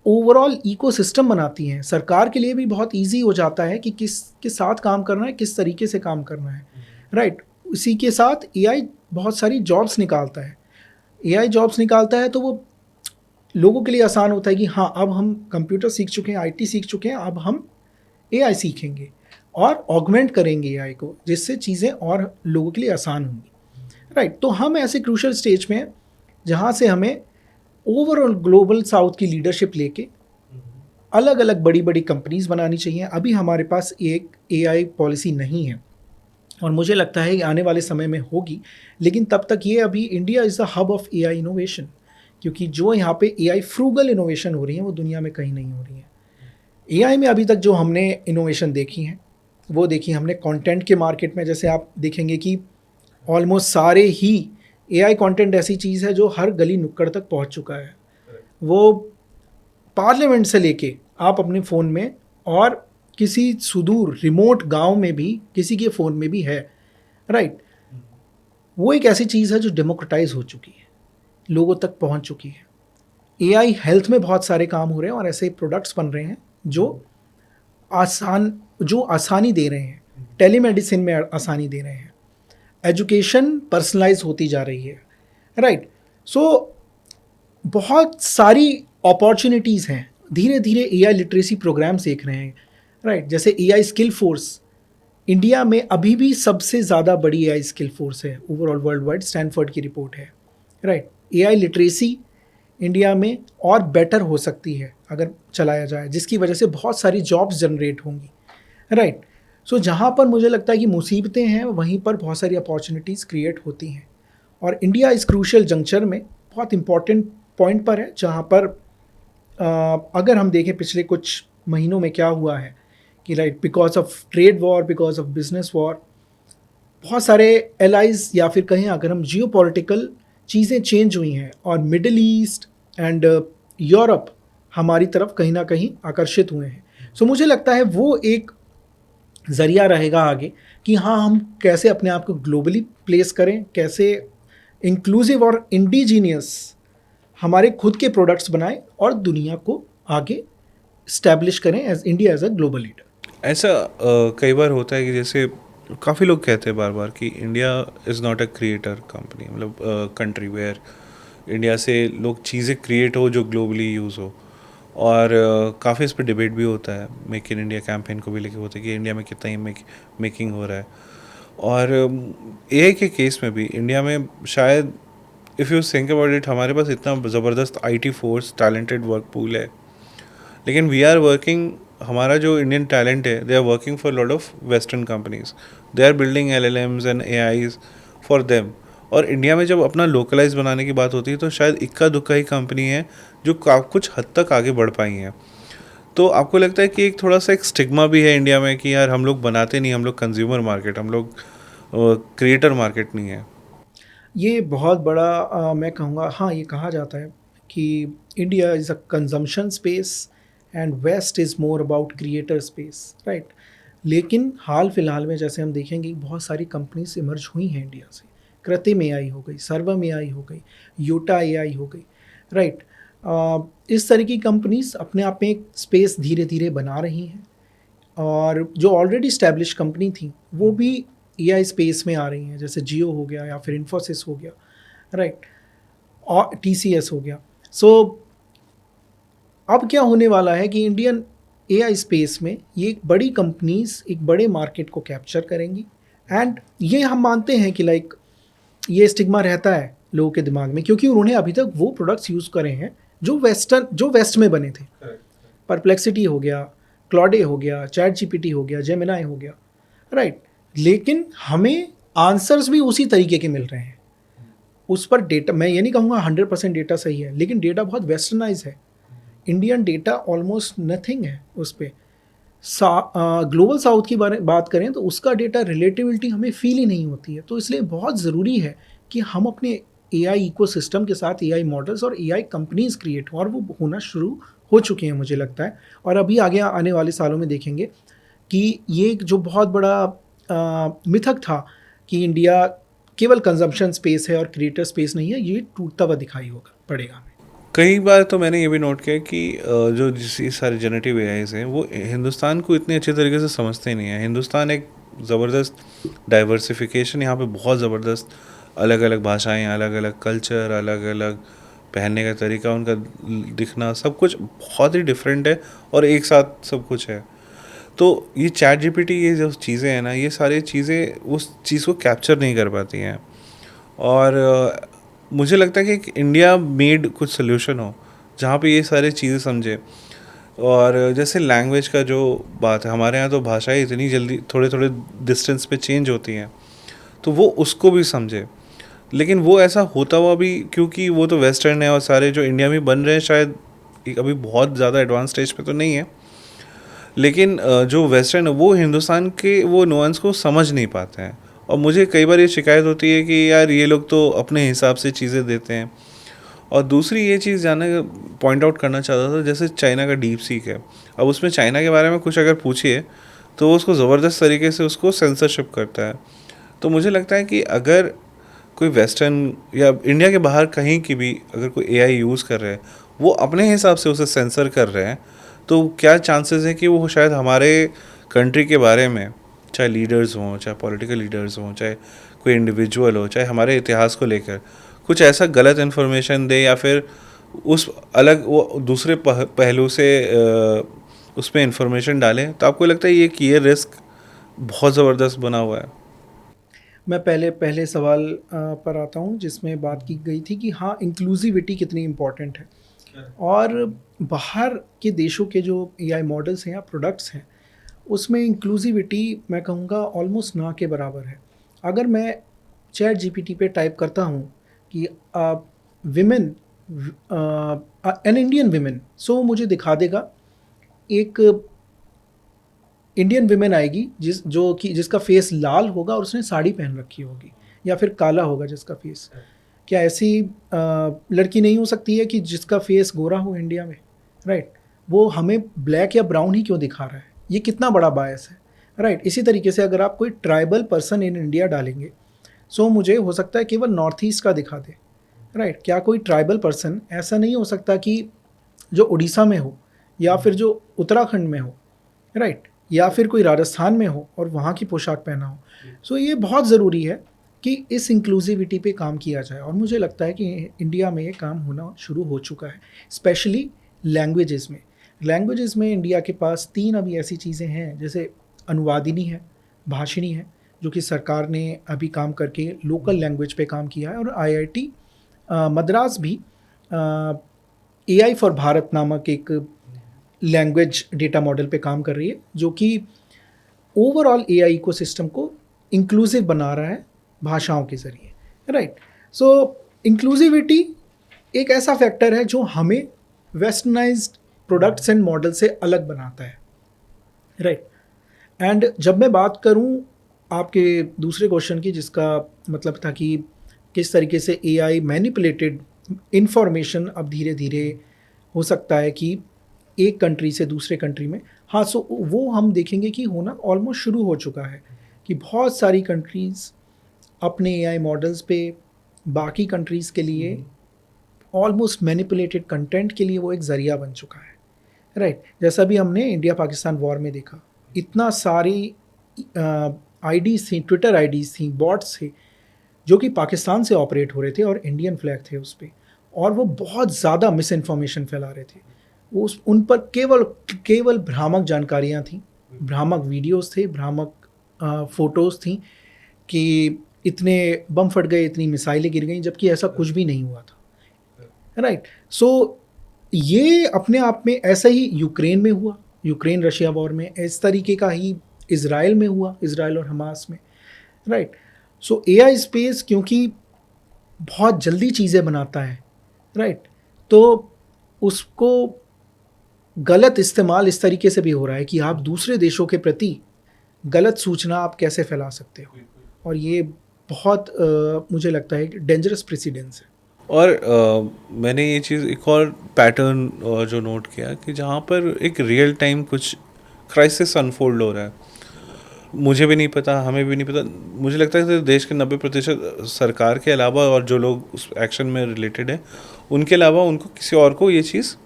ओवरऑल इकोसिस्टम बनाती हैं। सरकार के लिए भी बहुत इजी हो जाता है कि किसके साथ काम करना है, किस तरीके से काम करना है, राइट। इसी के साथ AI बहुत सारी जॉब्स निकालता है। AI जॉब्स निकालता है तो वो लोगों के लिए आसान होता है कि हाँ अब हम कंप्यूटर सीख चुके हैं, IT सीख चुके हैं, अब हम AI सीखेंगे और ऑगमेंट करेंगे AI को, जिससे चीज़ें और लोगों के लिए आसान होंगी, राइट। तो हम ऐसे क्रूशल स्टेज में हैं जहाँ से हमें ओवरऑल ग्लोबल साउथ की लीडरशिप लेके अलग अलग बड़ी बड़ी कंपनीज बनानी चाहिए। अभी हमारे पास एक AI पॉलिसी नहीं है और मुझे लगता है कि आने वाले समय में होगी, लेकिन तब तक ये अभी India is the hub of AI innovation, क्योंकि जो यहाँ पे AI फ्रूगल इनोवेशन हो रही है वो दुनिया में कहीं नहीं हो रही है। एआई में अभी तक जो हमने इनोवेशन देखी हैं वो देखी हमने कंटेंट के मार्केट में। जैसे आप देखेंगे कि ऑलमोस्ट सारे ही एआई कंटेंट ऐसी चीज़ है जो हर गली नुक्कड़ तक पहुंच चुका है। वो पार्लियामेंट से लेके आप अपने फ़ोन में और किसी सुदूर रिमोट गांव में भी किसी के फ़ोन में भी है, राइट। वो एक ऐसी चीज़ है जो डेमोक्रेटाइज हो चुकी है, लोगों तक पहुंच चुकी है। एआई हेल्थ में बहुत सारे काम हो रहे हैं और ऐसे प्रोडक्ट्स बन रहे हैं जो आसानी दे रहे हैं, टेलीमेडिसिन में आसानी दे रहे हैं, एजुकेशन पर्सनलाइज होती जा रही है, राइट। सो बहुत सारी अपॉर्चुनिटीज़ हैं। धीरे धीरे एआई लिटरेसी प्रोग्राम सीख रहे हैं, राइट। जैसे एआई स्किल फोर्स इंडिया में अभी भी सबसे ज़्यादा बड़ी एआई स्किल फोर्स है ओवरऑल वर्ल्ड वाइड, स्टैनफोर्ड की रिपोर्ट है, राइट। एआई लिटरेसी इंडिया में और बेटर हो सकती है अगर चलाया जाए, जिसकी वजह से बहुत सारी जॉब्स जनरेट होंगी, राइट। सो जहाँ पर मुझे लगता है कि मुसीबतें हैं वहीं पर बहुत सारी अपॉर्चुनिटीज़ क्रिएट होती हैं। और इंडिया इस क्रूशियल जंक्चर में बहुत इंपॉर्टेंट पॉइंट पर है, जहाँ पर अगर हम देखें पिछले कुछ महीनों में क्या हुआ है कि right, because of trade war, because of business war, बहुत सारे एलाइज या फिर कहें अगर हम जियो पॉलिटिकल चीज़ें चेंज हुई हैं और मिडल ईस्ट एंड यूरोप हमारी तरफ कहीं ना कहीं आकर्षित हुए हैं। सो मुझे लगता है वो एक ज़रिया रहेगा आगे कि हाँ, हम कैसे अपने आप को ग्लोबली प्लेस करें, कैसे इंक्लूसिव और इंडिजीनियस हमारे खुद के प्रोडक्ट्स बनाएं और दुनिया को आगे इस्टेब्लिश करें as India as a global leader. ऐसा कई बार होता है कि जैसे काफ़ी लोग कहते हैं बार बार कि India is not a creator company, मतलब कंट्री वेयर इंडिया से लोग चीज़ें क्रिएट हो जो ग्लोबली यूज़ हो। और काफ़ी इस पर डिबेट भी होता है, मेक इन इंडिया कैंपेन को भी लेके होता है कि इंडिया में कितना ही मेकिंग हो रहा है। और एआई के केस में भी इंडिया में शायद if you think about it, हमारे पास इतना ज़बरदस्त IT force, talented work pool है, लेकिन वी आर वर्किंग, हमारा जो इंडियन टैलेंट है they are working for lot of western companies, they are building LLMs and AIs for them. और India में जब अपना लोकलाइज बनाने की बात होती है तो शायद इक्का दुक्का ही कंपनी है जो कुछ हद तक आगे बढ़ पाई हैं। तो आपको लगता है कि एक थोड़ा सा एक स्टिग्मा भी है इंडिया में कि यार हम लोग बनाते नहीं, हम लोग कंज्यूमर मार्केट, हम लोग क्रिएटर मार्केट नहीं है? ये बहुत बड़ा मैं कहूँगा, हाँ, ये कहा जाता है कि India is a consumption space and west is more about creator space, right. लेकिन हाल फिलहाल में जैसे हम देखेंगे बहुत सारी कंपनीज इमर्ज हुई हैं इंडिया से। कृत्रिम एआई हो गई, सर्वम एआई हो गई, योटा एआई हो गई, राइट। इस तरह की कंपनीज अपने आप में एक स्पेस धीरे धीरे बना रही हैं और जो ऑलरेडी स्टैब्लिश कंपनी थी वो भी एआई स्पेस में आ रही हैं, जैसे जियो हो गया या फिर इन्फोसिस हो गया, राइट, और टीसीएस हो गया। सो अब क्या होने वाला है कि इंडियन एआई स्पेस में ये एक बड़ी कंपनीज एक बड़े मार्केट को कैप्चर करेंगी। एंड ये हम मानते हैं कि लाइक ये स्टिग्मा रहता है लोगों के दिमाग में, क्योंकि उन्होंने अभी तक वो प्रोडक्ट्स यूज़ करे हैं जो वेस्ट में बने थे। परप्लेक्सिटी हो गया, क्लॉडे हो गया, चैट जीपीटी हो गया, जेमिनाई हो गया, राइट। लेकिन हमें आंसर्स भी उसी तरीके के मिल रहे हैं। उस पर डेटा, मैं ये नहीं कहूँगा 100% डेटा सही है, लेकिन डेटा बहुत वेस्टर्नाइज है। इंडियन डेटा ऑलमोस्ट नथिंग है उस पर। ग्लोबल साउथ की बात करें तो उसका डेटा रिलेटिविटी हमें फील ही नहीं होती है। तो इसलिए बहुत ज़रूरी है कि हम अपने एआई इकोसिस्टम के साथ एआई मॉडल्स और एआई कंपनीज क्रिएट हों, और वो होना शुरू हो चुके हैं मुझे लगता है। और अभी आगे आने वाले सालों में देखेंगे कि ये जो बहुत बड़ा मिथक था कि इंडिया केवल कंजम्पशन स्पेस है और क्रिएटर स्पेस नहीं है, ये टूटता हुआ दिखाई पड़ेगा हमें। कई बार तो मैंने ये भी नोट किया कि जो ये सारे जनरेटिव एआईज हैं वो हिंदुस्तान को इतने अच्छे तरीके से समझते नहीं हैं। हिंदुस्तान एक ज़बरदस्त डाइवर्सिफिकेशन, यहाँ पे बहुत ज़बरदस्त अलग अलग भाषाएं, अलग अलग कल्चर, अलग अलग पहनने का तरीका, उनका दिखना, सब कुछ बहुत ही डिफरेंट है और एक साथ सब कुछ है। तो ये चैट जीपीटी, ये जो चीज़ें हैं ना, ये सारी चीज़ें उस चीज़ को कैप्चर नहीं कर पाती हैं। और मुझे लगता है कि एक इंडिया मेड कुछ सोल्यूशन हो जहाँ पे ये सारी चीज़ें समझे। और जैसे लैंग्वेज का जो बात है, हमारे यहाँ तो भाषाएं इतनी जल्दी थोड़े थोड़े डिस्टेंस पे चेंज होती हैं, तो वो उसको भी समझे। लेकिन वो ऐसा होता हुआ भी, क्योंकि वो तो वेस्टर्न है और सारे जो इंडिया में बन रहे हैं शायद अभी बहुत ज़्यादा एडवांस स्टेज पे तो नहीं है, लेकिन जो वेस्टर्न है वो हिंदुस्तान के वो नुआंस को समझ नहीं पाते हैं। और मुझे कई बार ये शिकायत होती है कि यार ये लोग तो अपने हिसाब से चीज़ें देते हैं। और दूसरी ये चीज़ जानना पॉइंट आउट करना चाहता था, जैसे चाइना का डीप सीक है। अब उसमें चाइना के बारे में कुछ अगर पूछिए तो वो उसको ज़बरदस्त तरीके से उसको सेंसरशिप करता है। तो मुझे लगता है कि अगर कोई वेस्टर्न या इंडिया के बाहर कहीं की भी अगर कोई एआई यूज़ कर रहे हैं, वो अपने हिसाब से उसे सेंसर कर रहे हैं, तो क्या चांसेस है कि वो शायद हमारे कंट्री के बारे में, चाहे लीडर्स हों, चाहे पॉलिटिकल लीडर्स हों, चाहे कोई इंडिविजुअल हो, चाहे हमारे इतिहास को लेकर कुछ ऐसा गलत इन्फॉर्मेशन दे, या फिर उस अलग वो दूसरे पहलू से उसमें इंफॉर्मेशन डालें। तो आपको लगता है ये रिस्क बहुत ज़बरदस्त बना हुआ है? मैं पहले पहले सवाल पर आता हूँ जिसमें बात की गई थी कि हाँ, इंक्लूसिविटी कितनी इम्पोर्टेंट है। और बाहर के देशों के जो एआई मॉडल्स हैं या प्रोडक्ट्स हैं, उसमें इंक्लूसिविटी मैं कहूँगा ऑलमोस्ट ना के बराबर है। अगर मैं चैट जीपीटी पे टाइप करता हूँ कि विमेन, एन इंडियन विमेन, सो मुझे दिखा देगा एक इंडियन विमेन आएगी जिसका फेस लाल होगा और उसने साड़ी पहन रखी होगी, या फिर काला होगा जिसका फेस। क्या ऐसी लड़की नहीं हो सकती है कि जिसका फेस गोरा हो इंडिया में, राइट? वो हमें ब्लैक या ब्राउन ही क्यों दिखा रहा है? ये कितना बड़ा बायस है, राइट? इसी तरीके से अगर आप कोई ट्राइबल पर्सन इन इंडिया डालेंगे, सो मुझे हो सकता है केवल नॉर्थ ईस्ट का दिखा दे, राइट? क्या कोई ट्राइबल पर्सन ऐसा नहीं हो सकता कि जो उड़ीसा में हो, या फिर जो उत्तराखंड में हो, राइट? या फिर कोई राजस्थान में हो और वहाँ की पोशाक पहना हो। सो ये बहुत ज़रूरी है कि इस इंक्लूसिविटी पे काम किया जाए, और मुझे लगता है कि इंडिया में ये काम होना शुरू हो चुका है, स्पेशली लैंग्वेजेस में। लैंग्वेजेस में इंडिया के पास 3 अभी ऐसी चीज़ें हैं, जैसे अनुवादिनी है, भाषिणी है, जो कि सरकार ने अभी काम करके लोकल लैंग्वेज पे काम किया है, और आईआईटी मद्रास भी एआई फॉर भारत नामक एक लैंग्वेज डेटा मॉडल पे काम कर रही है, जो कि ओवरऑल एआई इकोसिस्टम को इंक्लूसिव बना रहा है भाषाओं के ज़रिए, राइट? सो इंक्लूसिविटी एक ऐसा फैक्टर है जो हमें वेस्टर्नाइज्ड प्रोडक्ट्स एंड मॉडल से अलग बनाता है, राइट? एंड जब मैं बात करूं आपके दूसरे क्वेश्चन की, जिसका मतलब था कि किस तरीके से एआई मैनिपुलेटेड इंफॉर्मेशन अब धीरे धीरे हो सकता है कि एक कंट्री से दूसरे कंट्री में, हाँ, सो वो हम देखेंगे कि होना ऑलमोस्ट शुरू हो चुका है कि बहुत सारी कंट्रीज़ अपने एआई मॉडल्स पे बाकी कंट्रीज़ के लिए ऑलमोस्ट मैनिपुलेटेड कंटेंट के लिए वो एक ज़रिया बन चुका है, राइट? जैसा भी हमने इंडिया पाकिस्तान वॉर में देखा, इतना सारी आईडीज़ थी, ट्विटर आईडीज़ थी, बॉट्स थे, जो कि पाकिस्तान से ऑपरेट हो रहे थे और इंडियन फ्लैग थे उस पर, और वो बहुत ज़्यादा मिस इन्फॉर्मेशन फैला रहे थे। वो उन पर केवल भ्रामक जानकारियाँ थीं, भ्रामक वीडियोस थे, भ्रामक फ़ोटोज़ थीं कि इतने बम फट गए, इतनी मिसाइलें गिर गईं, जबकि ऐसा कुछ भी नहीं हुआ था, राइट? सो ये अपने आप में ऐसा ही यूक्रेन में हुआ, यूक्रेन रशिया वॉर में, इस तरीके का ही इज़राइल में हुआ, इज़राइल और हमास में, राइट? सो एआई स्पेस क्योंकि बहुत जल्दी चीज़ें बनाता है, राइट? तो उसको गलत इस्तेमाल इस तरीके से भी हो रहा है कि आप दूसरे देशों के प्रति गलत सूचना आप कैसे फैला सकते हो, और ये बहुत मुझे लगता है डेंजरस प्रेसिडेंस है। और मैंने ये चीज़ एक और पैटर्न जो नोट किया कि जहाँ पर एक रियल टाइम कुछ क्राइसिस अनफोल्ड हो रहा है, मुझे भी नहीं पता, हमें भी नहीं पता। मुझे लगता है कि देश के 90% सरकार के अलावा और जो लोग उस एक्शन में रिलेटेड है, उनके अलावा उनको किसी और को ये चीज़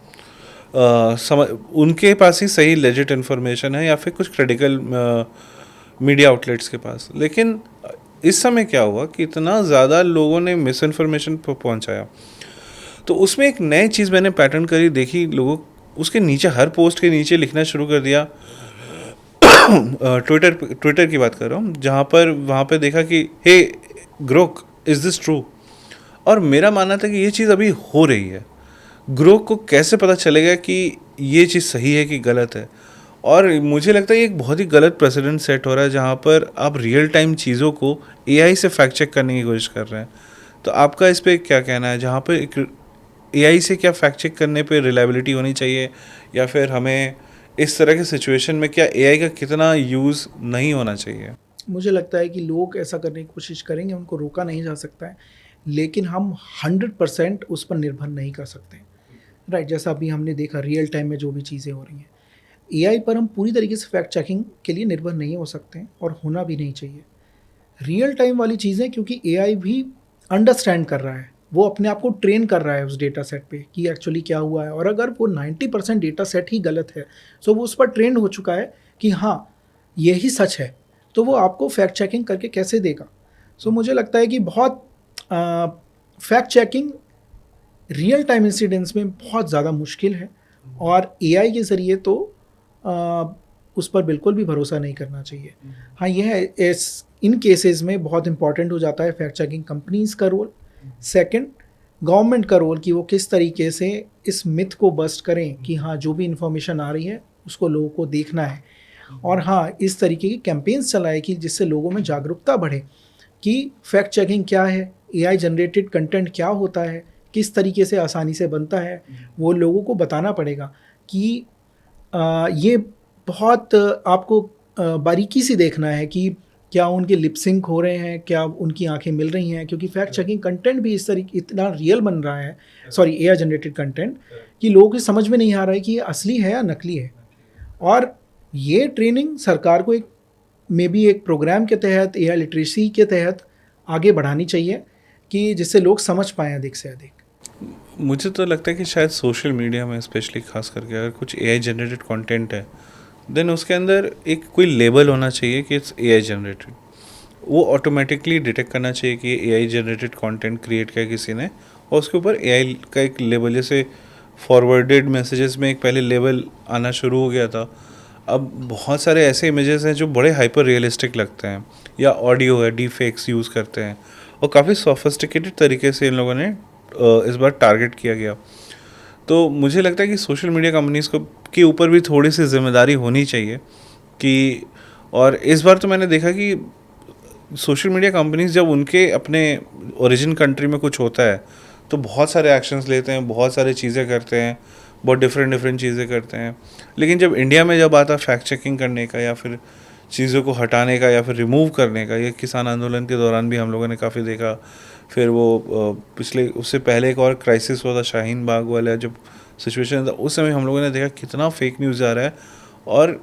समझ, उनके पास ही सही लेजिट इन्फॉर्मेशन है या फिर कुछ क्रेडिबल मीडिया आउटलेट्स के पास। लेकिन इस समय क्या हुआ कि इतना ज़्यादा लोगों ने मिस इन्फॉर्मेशन पहुँचाया, तो उसमें एक नई चीज़ मैंने पैटर्न करी देखी, लोगों उसके नीचे हर पोस्ट के नीचे लिखना शुरू कर दिया। ट्विटर की बात कर रहा हूँ, जहाँ पर वहाँ पे देखा कि हे ग्रोक, इज़ दिस ट्रू? और मेरा मानना था कि ये चीज़ अभी हो रही है। ग्रोक को कैसे पता चलेगा कि ये चीज़ सही है कि गलत है? और मुझे लगता है ये एक बहुत ही गलत प्रेसिडेंट सेट हो रहा है, जहाँ पर आप रियल टाइम चीज़ों को एआई से फैक्ट चेक करने की कोशिश कर रहे हैं। तो आपका इस पर क्या कहना है? जहाँ पर एक एआई से क्या फैक्ट चेक करने पे रिलायबिलिटी होनी चाहिए, या फिर हमें इस तरह के सिचुएशन में क्या एआई का कितना यूज़ नहीं होना चाहिए? मुझे लगता है कि लोग ऐसा करने की कोशिश करेंगे, उनको रोका नहीं जा सकता है, लेकिन हम 100% उस पर निर्भर नहीं कर सकते हैं, राइट? जैसा अभी हमने देखा रियल टाइम में जो भी चीज़ें हो रही हैं, एआई पर हम पूरी तरीके से फैक्ट चेकिंग के लिए निर्भर नहीं हो सकते हैं और होना भी नहीं चाहिए। रियल टाइम वाली चीज़ें, क्योंकि एआई भी अंडरस्टैंड कर रहा है, वो अपने आप को ट्रेन कर रहा है उस डेटा सेट पे कि एक्चुअली क्या हुआ है, और अगर वो 90% डेटा सेट ही गलत है, सो वो उस पर ट्रेंड हो चुका है कि हाँ यही सच है, तो वो आपको फैक्ट चेकिंग करके कैसे देगा? सो मुझे लगता है कि बहुत fact checking real time incidents में बहुत ज़्यादा मुश्किल है, और एआई के ज़रिए तो आ, उस पर बिल्कुल भी भरोसा नहीं करना चाहिए। हाँ, यह इस इन केसेस में बहुत इंपॉर्टेंट हो जाता है फैक्ट चेकिंग कंपनीज़ का रोल। सेकंड, गवर्नमेंट का रोल कि वो किस तरीके से इस मिथ को बस्ट करें कि हाँ जो भी इंफॉर्मेशन आ रही है उसको लोगों को देखना है, और हाँ इस तरीके की कैंपेन्स चलाए कि जिससे लोगों में जागरूकता बढ़े कि फैक्ट चेकिंग क्या है, एआई जनरेटेड कंटेंट क्या होता है, किस तरीके से आसानी से बनता है। वो लोगों को बताना पड़ेगा कि ये बहुत आपको बारीकी से देखना है कि क्या उनके लिप सिंक हो रहे हैं, क्या उनकी आंखें मिल रही हैं, क्योंकि फैक्ट चेकिंग कंटेंट भी इस तरीके इतना रियल बन रहा है, सॉरी एआई जनरेटेड कंटेंट, कि लोगों को समझ में नहीं आ रहा है कि ये असली है या नकली है। और ये ट्रेनिंग सरकार को एक मे बी एक प्रोग्राम के तहत, एआई लिटरेसी के तहत आगे बढ़ानी चाहिए कि जिससे लोग समझ पाएँ अधिक से अधिक। मुझे तो लगता है कि शायद सोशल मीडिया में स्पेशली खास करके अगर कुछ एआई जनरेटेड कंटेंट है, देन उसके अंदर एक कोई लेबल होना चाहिए कि इट्स एआई जनरेटेड। वो ऑटोमेटिकली डिटेक्ट करना चाहिए कि एआई जनरेटेड कंटेंट क्रिएट किया किसी ने, और उसके ऊपर एआई का एक लेबल, जैसे फॉरवर्डेड मैसेजेस में एक पहले लेबल आना शुरू हो गया था, अब बहुत सारे ऐसे इमेजेस हैं जो बड़े हाइपर रियलिस्टिक लगते हैं, या ऑडियो है, डीफेक्स यूज़ करते हैं, और काफ़ी सोफिस्टिकेटेड तरीके से इन लोगों ने इस बार टारगेट किया गया। तो मुझे लगता है कि सोशल मीडिया कंपनीज़ को के ऊपर भी थोड़ी सी जिम्मेदारी होनी चाहिए कि, और इस बार तो मैंने देखा कि सोशल मीडिया कंपनीज जब उनके अपने ओरिजिन कंट्री में कुछ होता है तो बहुत सारे एक्शंस लेते हैं, बहुत सारी चीज़ें करते हैं, बहुत डिफरेंट चीज़ें करते हैं। लेकिन जब इंडिया में जब आता फैक्ट चेकिंग करने का, या फिर चीज़ों को हटाने का, या फिर रिमूव करने का, ये किसान आंदोलन के दौरान भी हम लोगों ने काफ़ी देखा। फिर वो पिछले उससे पहले एक और क्राइसिस हुआ था शाहीन बाग वाला जब सिचुएशन था, उस समय हम लोगों ने देखा कितना फेक न्यूज़ आ रहा है। और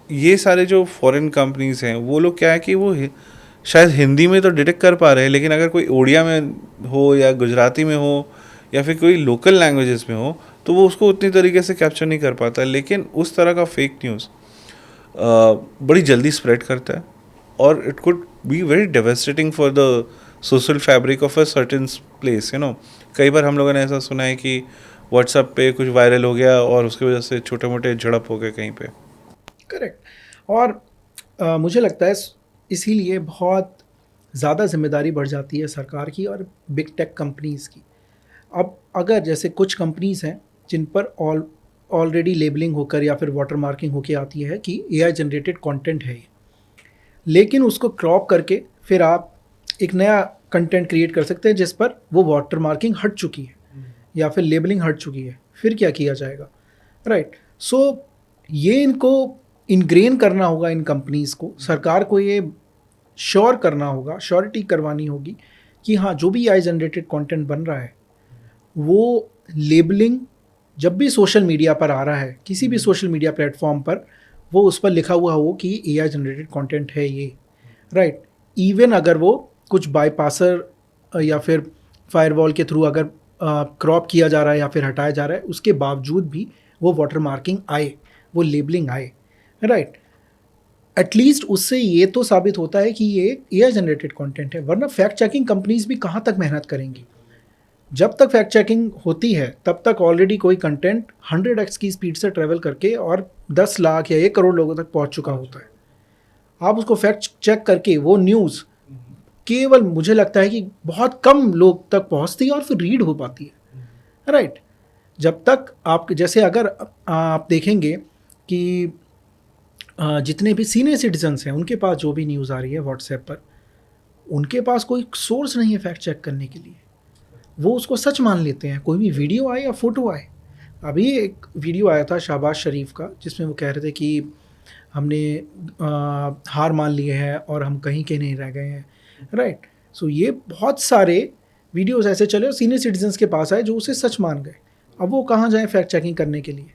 ये सारे जो फॉरेन कंपनीज़ हैं वो लोग क्या है कि वो शायद हिंदी में तो डिटेक्ट कर पा रहे हैं, लेकिन अगर कोई उड़िया में हो या गुजराती में हो या फिर कोई लोकल लैंग्वेजेस में हो तो वो उसको उतनी तरीके से कैप्चर नहीं कर पाता। लेकिन उस तरह का फेक न्यूज़ बड़ी जल्दी स्प्रेड करता है, और it could be very devastating for the social fabric of a certain place, you know. कई बार हम लोगों ने ऐसा सुना है कि व्हाट्सएप पे कुछ वायरल हो गया और उसकी वजह से छोटे मोटे झड़प हो गए कहीं पे। करेक्ट। और मुझे लगता है इसीलिए बहुत ज़्यादा जिम्मेदारी बढ़ जाती है सरकार की और बिग टेक कंपनीज़ की। अब अगर जैसे कुछ कंपनीज़ हैं जिन पर ऑलरेडी लेबलिंग होकर या फिर वाटर मार्किंग होके आती है कि एआई जनरेटेड कंटेंट है ये, लेकिन उसको क्रॉप करके फिर आप एक नया कंटेंट क्रिएट कर सकते हैं जिस पर वो वाटर मार्किंग हट चुकी है या फिर लेबलिंग हट चुकी है, फिर क्या किया जाएगा, राइट? सो ये इनको इनग्रेन करना होगा, इन कंपनीज़ को, सरकार को ये श्योर करना होगा, श्योरिटी करवानी होगी कि हाँ जो भी एआई जनरेटेड कंटेंट बन रहा है वो लेबलिंग जब भी सोशल मीडिया पर आ रहा है, किसी भी सोशल मीडिया प्लेटफॉर्म पर, वो उस पर लिखा हुआ हो कि एआई जनरेटेड कंटेंट है ये, राइट? इवन अगर वो कुछ बाईपासर या फिर फायरवॉल के थ्रू अगर क्रॉप किया जा रहा है या फिर हटाया जा रहा है, उसके बावजूद भी वो वाटर मार्किंग आए, वो लेबलिंग आए, राइट? एटलीस्ट उससे ये तो साबित होता है कि ये एआई जनरेटेड कंटेंट है, वरना फैक्ट चेकिंग कंपनीज भी कहाँ तक मेहनत करेंगी? जब तक फैक्ट चेकिंग होती है तब तक ऑलरेडी कोई कंटेंट 100x की स्पीड से ट्रेवल करके और 10 लाख या 1 करोड़ लोगों तक पहुंच चुका होता है। आप उसको फैक्ट चेक करके वो न्यूज़ केवल, मुझे लगता है कि बहुत कम लोग तक पहुंचती है और फिर रीड हो पाती है, राइट? जब तक आप जैसे अगर आप देखेंगे कि जितने भी सीनियर सिटीजन्स हैं उनके पास जो भी न्यूज़ आ रही है व्हाट्सएप पर, उनके पास कोई सोर्स नहीं है फैक्ट चेक करने के लिए, वो उसको सच मान लेते हैं, कोई भी वीडियो आए या फोटो आए। अभी एक वीडियो आया था शहबाज शरीफ का, जिसमें वो कह रहे थे कि हमने हार मान ली है और हम कहीं के नहीं रह गए हैं, राइट। सो ये बहुत सारे वीडियोस ऐसे चले और सीनियर सिटीजन्स के पास आए जो उसे सच मान गए। अब वो कहाँ जाएं फैक्ट चेकिंग करने के लिए,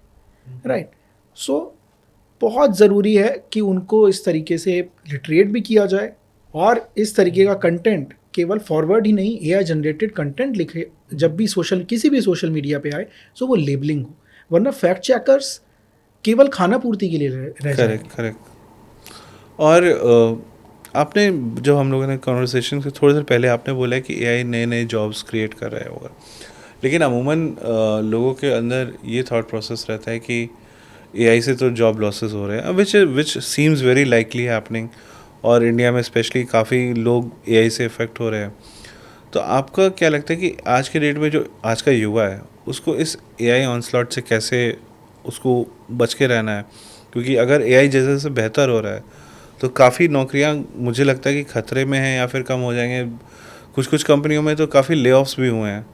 राइट। सो बहुत ज़रूरी है कि उनको इस तरीके से लिटरेट भी किया जाए, और इस तरीके का कंटेंट केवल फॉरवर्ड ही नहीं, एआई जनरेटेड कंटेंट लिखे जब भी किसी भी सोशल मीडिया पे आए, सो वो लेबलिंग हो, वरना फैक्ट चेकर्स केवल खाना पूर्ति के लिए रह जाएंगे। Correct correct. और आपने जो हम लोगों ने कॉन्वर्सेशन के थोड़ी देर पहले आपने बोला है कि एआई नए नए जॉब्स क्रिएट कर रहा है होगा, लेकिन अमूमन लोगों के अंदर ये थॉट प्रोसेस रहता है कि एआई से तो जॉब लॉसेस हो रहे हैं, which seems very likely happening, और इंडिया में स्पेशली काफ़ी लोग एआई से इफ़ेक्ट हो रहे हैं। तो आपका क्या लगता है कि आज के डेट में जो आज का युवा है उसको इस एआई ऑनस्लॉट से कैसे उसको बच के रहना है? क्योंकि अगर एआई जैसे जैसे बेहतर हो रहा है तो काफ़ी नौकरियां मुझे लगता है कि खतरे में हैं या फिर कम हो जाएंगे। कुछ कुछ कंपनियों में तो काफ़ी ले ऑफ्स भी हुए हैं,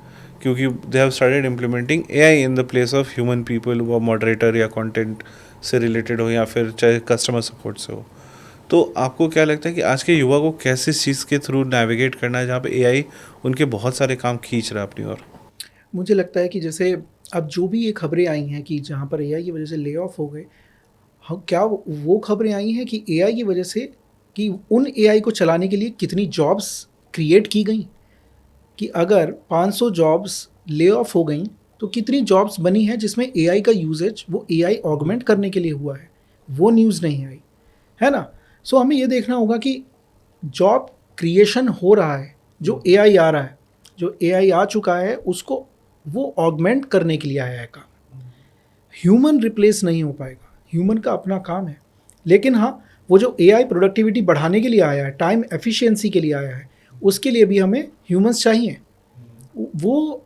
क्योंकि they have started implementing AI in the place of human people, वो मॉडरेटर या कंटेंट से रिलेटेड हो या फिर चाहे कस्टमर सपोर्ट से हो। तो आपको क्या लगता है कि आज के युवा को कैसे इस चीज़ के थ्रू नेविगेट करना है जहाँ पे एआई उनके बहुत सारे काम खींच रहा है अपनी ओर? मुझे लगता है कि जैसे अब जो भी ये खबरें आई हैं कि जहाँ पर एआई की वजह से ले ऑफ हो गए, क्या वो खबरें आई हैं कि एआई की वजह से, कि उन एआई को चलाने के लिए कितनी जॉब्स क्रिएट की गई, कि अगर 500 जॉब्स ले ऑफ हो गई तो कितनी जॉब्स बनी हैं जिसमें एआई का यूजेज वो एआई ऑगमेंट करने के लिए हुआ है, वो न्यूज़ नहीं आई, है ना। सो हमें ये देखना होगा कि जॉब क्रिएशन हो रहा है, जो एआई आ रहा है, जो एआई आ चुका है, उसको वो ऑगमेंट करने के लिए आया है काम। ह्यूमन रिप्लेस नहीं हो पाएगा, ह्यूमन का अपना काम है, लेकिन हाँ, वो जो एआई प्रोडक्टिविटी बढ़ाने के लिए आया है, टाइम एफिशिएंसी के लिए आया है, उसके लिए भी हमें ह्यूमंस चाहिए, वो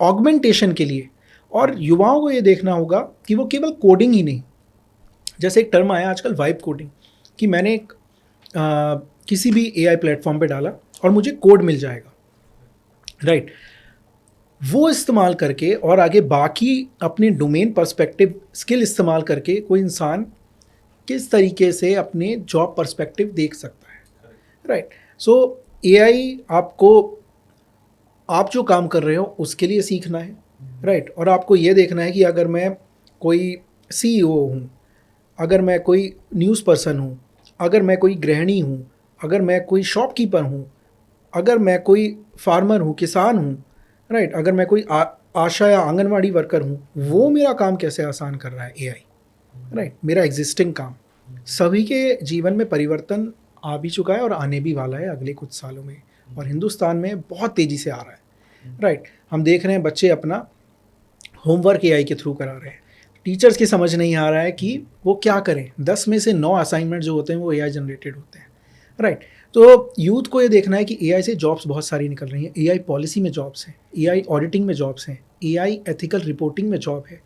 ऑगमेंटेशन के लिए। और युवाओं को ये देखना होगा कि वो केवल कोडिंग ही नहीं, जैसे एक टर्म आया आजकल वाइब कोडिंग, कि मैंने एक किसी भी एआई प्लेटफॉर्म पे डाला और मुझे कोड मिल जाएगा, राइट। वो इस्तेमाल करके और आगे बाकी अपने डोमेन पर्सपेक्टिव स्किल इस्तेमाल करके कोई इंसान किस तरीके से अपने जॉब पर्सपेक्टिव देख सकता है, राइट। सो एआई आपको, आप जो काम कर रहे हो उसके लिए सीखना है, राइट। और आपको ये देखना है कि अगर मैं कोई सीईओ हूँ, अगर मैं कोई न्यूज़ पर्सन हूँ, अगर मैं कोई गृहिणी हूँ, अगर मैं कोई शॉपकीपर हूँ, अगर मैं कोई फार्मर हूँ, किसान हूँ, राइट, अगर मैं कोई आशा या आंगनवाड़ी वर्कर हूँ, वो मेरा काम कैसे आसान कर रहा है एआई, राइट। मेरा एग्जिस्टिंग काम, सभी के जीवन में परिवर्तन आ भी चुका है और आने भी वाला है अगले कुछ सालों में, और हिंदुस्तान में बहुत तेज़ी से आ रहा है, राइट। हम देख रहे हैं बच्चे अपना होमवर्क एआई के थ्रू करा रहे हैं, टीचर्स की समझ नहीं आ रहा है कि वो क्या करें, 10 में से 9 असाइनमेंट जो होते हैं वो एआई जनरेटेड होते हैं, राइट। तो यूथ को ये देखना है कि एआई से जॉब्स बहुत सारी निकल रही हैं, एआई पॉलिसी में जॉब्स हैं, एआई ऑडिटिंग में जॉब्स हैं, एआई एथिकल रिपोर्टिंग में जॉब है,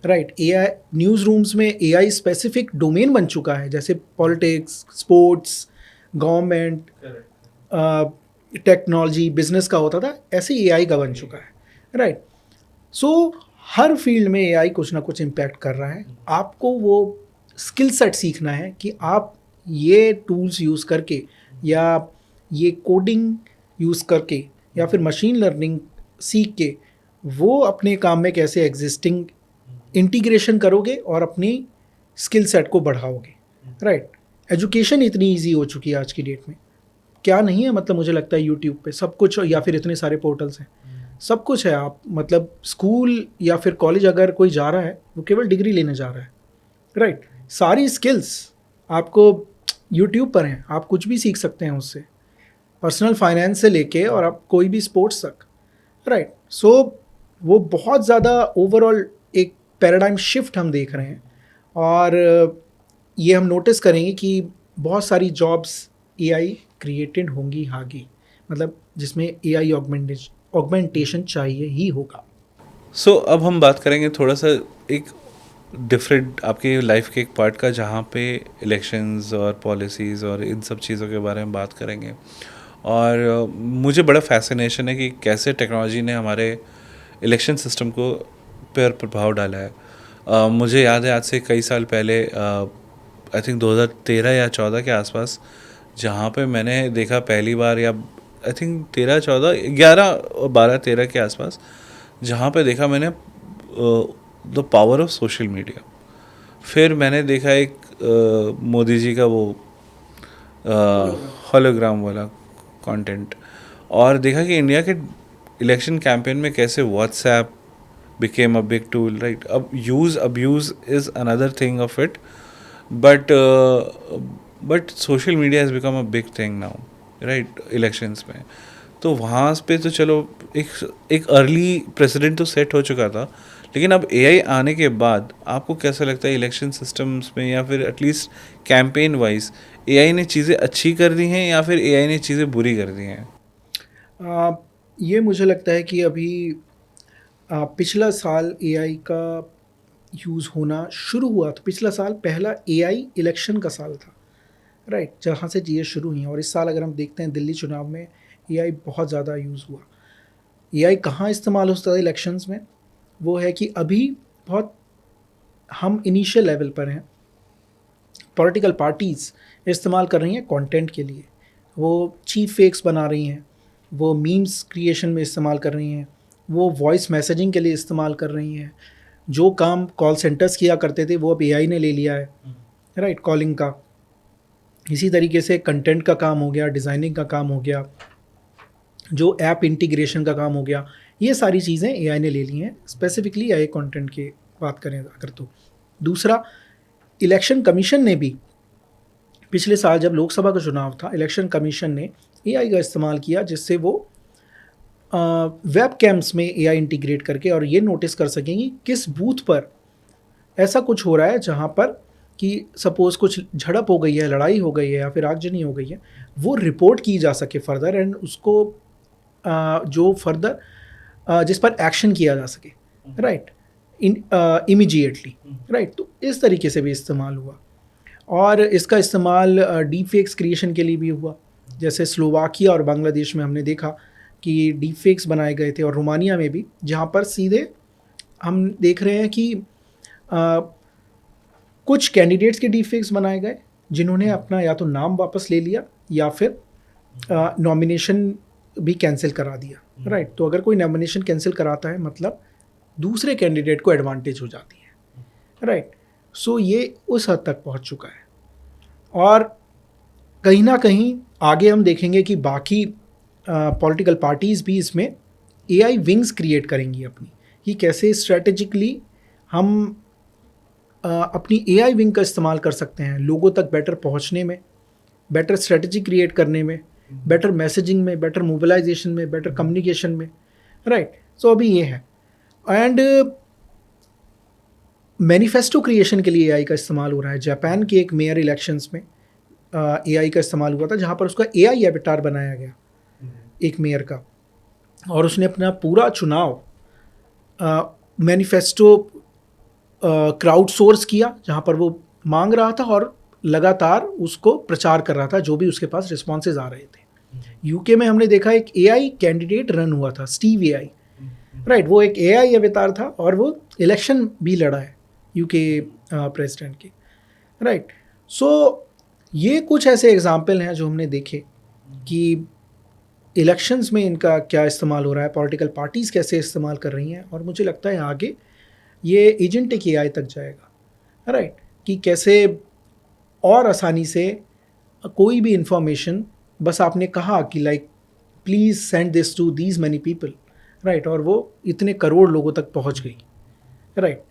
राइट। एआई न्यूज़ रूम्स में एआई स्पेसिफिक डोमेन बन चुका है, जैसे politics, sports, government, technology, business का होता था, ऐसे एआई का बन चुका है, राइट। सो हर फील्ड में एआई कुछ ना कुछ इम्पैक्ट कर रहा है। आपको वो स्किल सेट सीखना है कि आप ये टूल्स यूज़ करके या ये कोडिंग यूज़ करके या फिर मशीन लर्निंग सीख के वो अपने काम में कैसे एग्जिस्टिंग इंटीग्रेशन करोगे और अपनी स्किल सेट को बढ़ाओगे, राइट। एजुकेशन इतनी इजी हो चुकी है आज की डेट में, क्या नहीं है, मतलब मुझे लगता है यूट्यूब पे सब कुछ, या फिर इतने सारे पोर्टल्स हैं, सब कुछ है। आप मतलब स्कूल या फिर कॉलेज अगर कोई जा रहा है वो केवल डिग्री लेने जा रहा है, राइट। सारी स्किल्स आपको यूट्यूब पर हैं, आप कुछ भी सीख सकते हैं उससे, पर्सनल फाइनेंस से लेके और आप कोई भी स्पोर्ट्स तक, राइट। सो वो बहुत ज़्यादा ओवरऑल एक पैराडाइम शिफ्ट हम देख रहे हैं, और ये हम नोटिस करेंगे कि बहुत सारी जॉब्स एआई क्रिएटेड होंगी आगे, मतलब जिसमें एआई ऑगमेंटेशन चाहिए ही होगा। सो अब हम बात करेंगे थोड़ा सा एक डिफरेंट आपके लाइफ के एक पार्ट का, जहाँ पे इलेक्शंस और पॉलिसीज़ और इन सब चीज़ों के बारे में बात करेंगे। और मुझे बड़ा फैसिनेशन है कि कैसे टेक्नोलॉजी ने हमारे इलेक्शन सिस्टम को पर प्रभाव डाला है। मुझे याद है आज से कई साल पहले, आई थिंक 2013 या 14 के आसपास, जहाँ पे मैंने देखा पहली बार, या आई थिंक 13 14 11 12 13 के आसपास, जहाँ पे देखा मैंने the power of social media. फिर मैंने देखा एक मोदी जी का वो होलोग्राम वाला कंटेंट, और देखा कि इंडिया के इलेक्शन कैंपेन में कैसे WhatsApp became a big tool, right? Abuse is another thing of it, but social media has become a big thing now, right? Elections में तो वहाँ पे तो चलो एक अर्ली प्रेसिडेंट तो सेट हो चुका था, लेकिन अब एआई आने के बाद आपको कैसा लगता है इलेक्शन सिस्टम्स में, या फिर एटलीस्ट कैंपेन वाइज, एआई ने चीज़ें अच्छी कर दी हैं या फिर एआई ने चीज़ें बुरी कर दी हैं? ये मुझे लगता है कि अभी पिछला साल एआई का यूज़ होना शुरू हुआ, तो पिछला साल पहला एआई इलेक्शन का साल था, राइट, जहाँ से चीज़ें शुरू हुई हैं। और इस साल अगर हम देखते हैं दिल्ली चुनाव में एआई बहुत ज़्यादा यूज़ हुआ। एआई कहाँ इस्तेमाल होता है इलेक्शंस में? वो है कि अभी बहुत हम इनिशियल लेवल पर हैं। पॉलिटिकल पार्टीज़ इस्तेमाल कर रही हैं कंटेंट के लिए, वो चीप फेक्स बना रही हैं, वो मीम्स क्रिएशन में इस्तेमाल कर रही हैं, वो वॉइस मैसेजिंग के लिए इस्तेमाल कर रही हैं। जो काम कॉल सेंटर्स किया करते थे वो अब एआई ने ले लिया है, राइट, कॉलिंग का। इसी तरीके से कंटेंट का काम हो गया, डिज़ाइनिंग का काम हो गया, जो ऐप इंटीग्रेशन का काम हो गया, ये सारी चीज़ें एआई ने ले ली हैं। स्पेसिफिकली एआई कंटेंट की बात करें अगर तो। दूसरा, इलेक्शन कमीशन ने भी पिछले साल जब लोकसभा का चुनाव था, इलेक्शन कमीशन ने एआई का इस्तेमाल किया, जिससे वो वेब कैम्स में एआई इंटीग्रेट करके और ये नोटिस कर सकेंगी किस बूथ पर ऐसा कुछ हो रहा है जहाँ पर कि सपोज़ कुछ झड़प हो गई है, लड़ाई हो गई है या फिर आगजनी हो गई है, वो रिपोर्ट की जा सके फर्दर, एंड उसको जो फर्दर जिस पर एक्शन किया जा सके, राइट, इमीडिएटली, राइट। तो इस तरीके से भी इस्तेमाल हुआ। और इसका इस्तेमाल डीप फेक्स क्रिएशन के लिए भी हुआ। जैसे स्लोवाकिया और बांग्लादेश में हमने देखा कि डीप फेक्स बनाए गए थे, और रोमानिया में भी, जहाँ पर सीधे हम देख रहे हैं कि कुछ कैंडिडेट्स के डीप फेक्स बनाए गए जिन्होंने अपना या तो नाम वापस ले लिया या फिर नॉमिनेशन भी कैंसिल करा दिया, राइट। तो अगर कोई नॉमिनेशन कैंसिल कराता है मतलब दूसरे कैंडिडेट को एडवांटेज हो जाती है, राइट। सो ये उस हद तक पहुंच चुका है। और कहीं ना कहीं आगे हम देखेंगे कि बाकी पॉलिटिकल पार्टीज़ भी इसमें एआई विंग्स क्रिएट करेंगी अपनी, कि कैसे स्ट्रेटेजिकली हम अपनी एआई विंग का इस्तेमाल कर सकते हैं लोगों तक बेटर पहुंचने में, बेटर स्ट्रेटजी क्रिएट करने में, बेटर मैसेजिंग में, बेटर मोबिलाइजेशन में, बेटर कम्युनिकेशन में, राइट। सो अभी ये है। एंड मैनिफेस्टो क्रिएशन के लिए एआई का इस्तेमाल हो रहा है। जापान के एक मेयर इलेक्शंस में एआई का इस्तेमाल हुआ था, जहाँ पर उसका एआई एवतार बनाया गया एक मेयर का, और उसने अपना पूरा चुनाव मैनिफेस्टो क्राउड सोर्स किया, जहाँ पर वो मांग रहा था और लगातार उसको प्रचार कर रहा था, जो भी उसके पास रिस्पॉन्सेज आ रहे थे। यूके में हमने देखा एक एआई कैंडिडेट रन हुआ था, स्टीव एआई, राइट। वो एक एआई अवतार था और वो इलेक्शन भी लड़ा है यूके प्रेसिडेंट के, राइट। सो ये कुछ ऐसे एग्जाम्पल हैं जो हमने देखे कि इलेक्शंस में इनका क्या इस्तेमाल हो रहा है, पॉलिटिकल पार्टीज़ कैसे इस्तेमाल कर रही हैं, और मुझे लगता है आगे ये एजेंटिक एआई तक जाएगा, राइट, कि कैसे और आसानी से कोई भी इंफॉर्मेशन, बस आपने कहा कि like please send this to these many people, right, और वो इतने करोड़ लोगों तक पहुंच गई, राइट।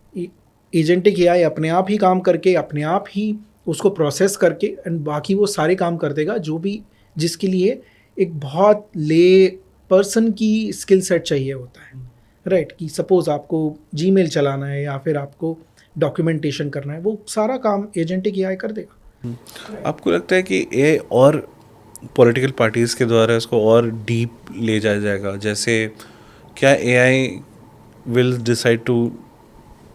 एजेंटिक एआई अपने आप ही काम करके, अपने आप ही उसको प्रोसेस करके, एंड बाकी वो सारे काम कर देगा जो भी, जिसके लिए एक बहुत ले पर्सन की स्किल सेट चाहिए होता है, राइट। कि सपोज़ आपको जीमेल चलाना है या फिर आपको डॉक्यूमेंटेशन करना है, वो सारा काम एजेंटिक एआई कर देगा। आपको लगता है कि एआई और पॉलिटिकल पार्टीज़ के द्वारा इसको और डीप ले जाया जाएगा? जैसे क्या एआई विल डिसाइड टू,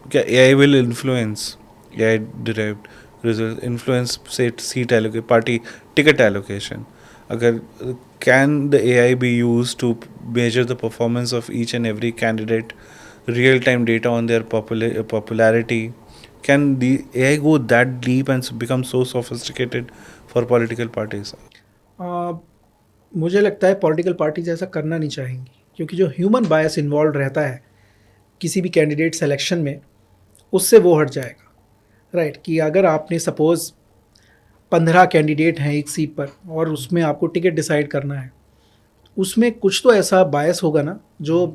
क्या AI will influence, AI derived result influence से सीट एलोके पार्टी टिकट एलोकेशन? अगर can the AI be used to measure the performance of each and every candidate real time data on their popularity? Can the AI go that deep and become so sophisticated for political parties? आ, मुझे लगता है political parties ऐसा करना नहीं चाहेंगी, क्योंकि जो human बायस involve रहता है किसी भी कैंडिडेट सिलेक्शन में, उससे वो हट जाएगा। राइट, कि अगर आपने सपोज़ 15 कैंडिडेट हैं एक सीट पर और उसमें आपको टिकट डिसाइड करना है, उसमें कुछ तो ऐसा बायस होगा ना, जो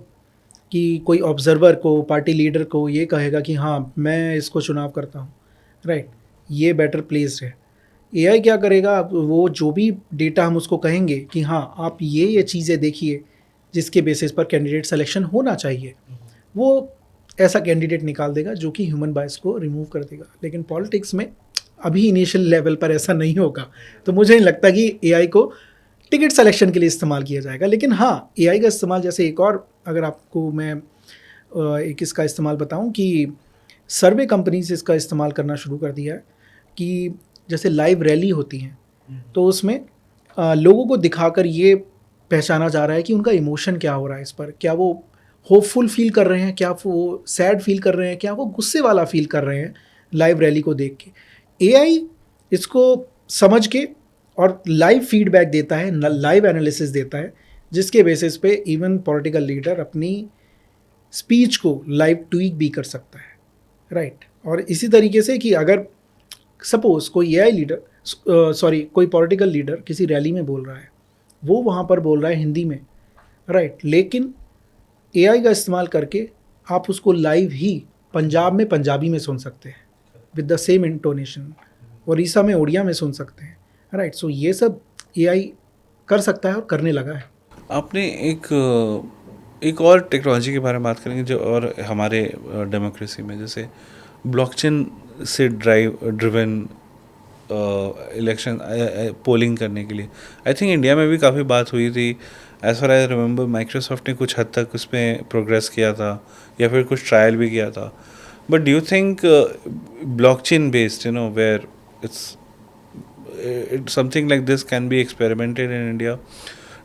कि कोई ऑब्जर्वर को, पार्टी लीडर को ये कहेगा कि हाँ मैं इसको चुनाव करता हूँ, राइट, ये बेटर प्लेस्ड है। एआई क्या करेगा, वो जो भी डेटा हम उसको कहेंगे कि हाँ आप ये चीज़ें देखिए जिसके बेसिस पर कैंडिडेट सिलेक्शन होना चाहिए, वो ऐसा कैंडिडेट निकाल देगा जो कि ह्यूमन बायस को रिमूव कर देगा। लेकिन पॉलिटिक्स में अभी इनिशियल लेवल पर ऐसा नहीं होगा, तो मुझे नहीं लगता कि एआई को टिकट सिलेक्शन के लिए इस्तेमाल किया जाएगा। लेकिन हाँ, एआई का इस्तेमाल, जैसे एक और अगर आपको मैं एक इसका इस्तेमाल बताऊं, कि सर्वे कंपनीज इसका इस्तेमाल करना शुरू कर दिया है, कि जैसे लाइव रैली होती हैं तो उसमें लोगों को दिखाकर ये पहचाना जा रहा है कि उनका इमोशन क्या हो रहा है इस पर, क्या वो होपफुल फील कर रहे हैं, क्या वो सैड फील कर रहे हैं, क्या वो गुस्से वाला फील कर रहे हैं लाइव रैली को देख के। एआई इसको समझ के और लाइव फीडबैक देता है, लाइव एनालिसिस देता है, जिसके बेसिस पे इवन पॉलिटिकल लीडर अपनी स्पीच को लाइव ट्वीक भी कर सकता है, राइट। और इसी तरीके से कि अगर सपोज कोई एआई लीडर, कोई पॉलिटिकल लीडर किसी रैली में बोल रहा है, वो वहाँ पर बोल रहा है हिंदी में, राइट, लेकिन एआई का इस्तेमाल करके आप उसको लाइव ही पंजाब में पंजाबी में सुन सकते हैं with the same intonation, Orissa में उड़िया में सुन सकते हैं, राइट। सो ये सब एआई कर सकता है और करने लगा है। आपने एक और टेक्नोलॉजी के बारे में बात करेंगे जो और हमारे डेमोक्रेसी में, जैसे ब्लॉकचेन से ड्रिवन इलेक्शन पोलिंग करने के लिए। आई थिंक इंडिया में भी काफ़ी बात हुई थी। As far I remember Microsoft ने कुछ हद तक उसमें प्रोग्रेस किया था या फिर कुछ ट्रायल भी किया था। But do you think blockchain based, where it's something like this can be experimented in India?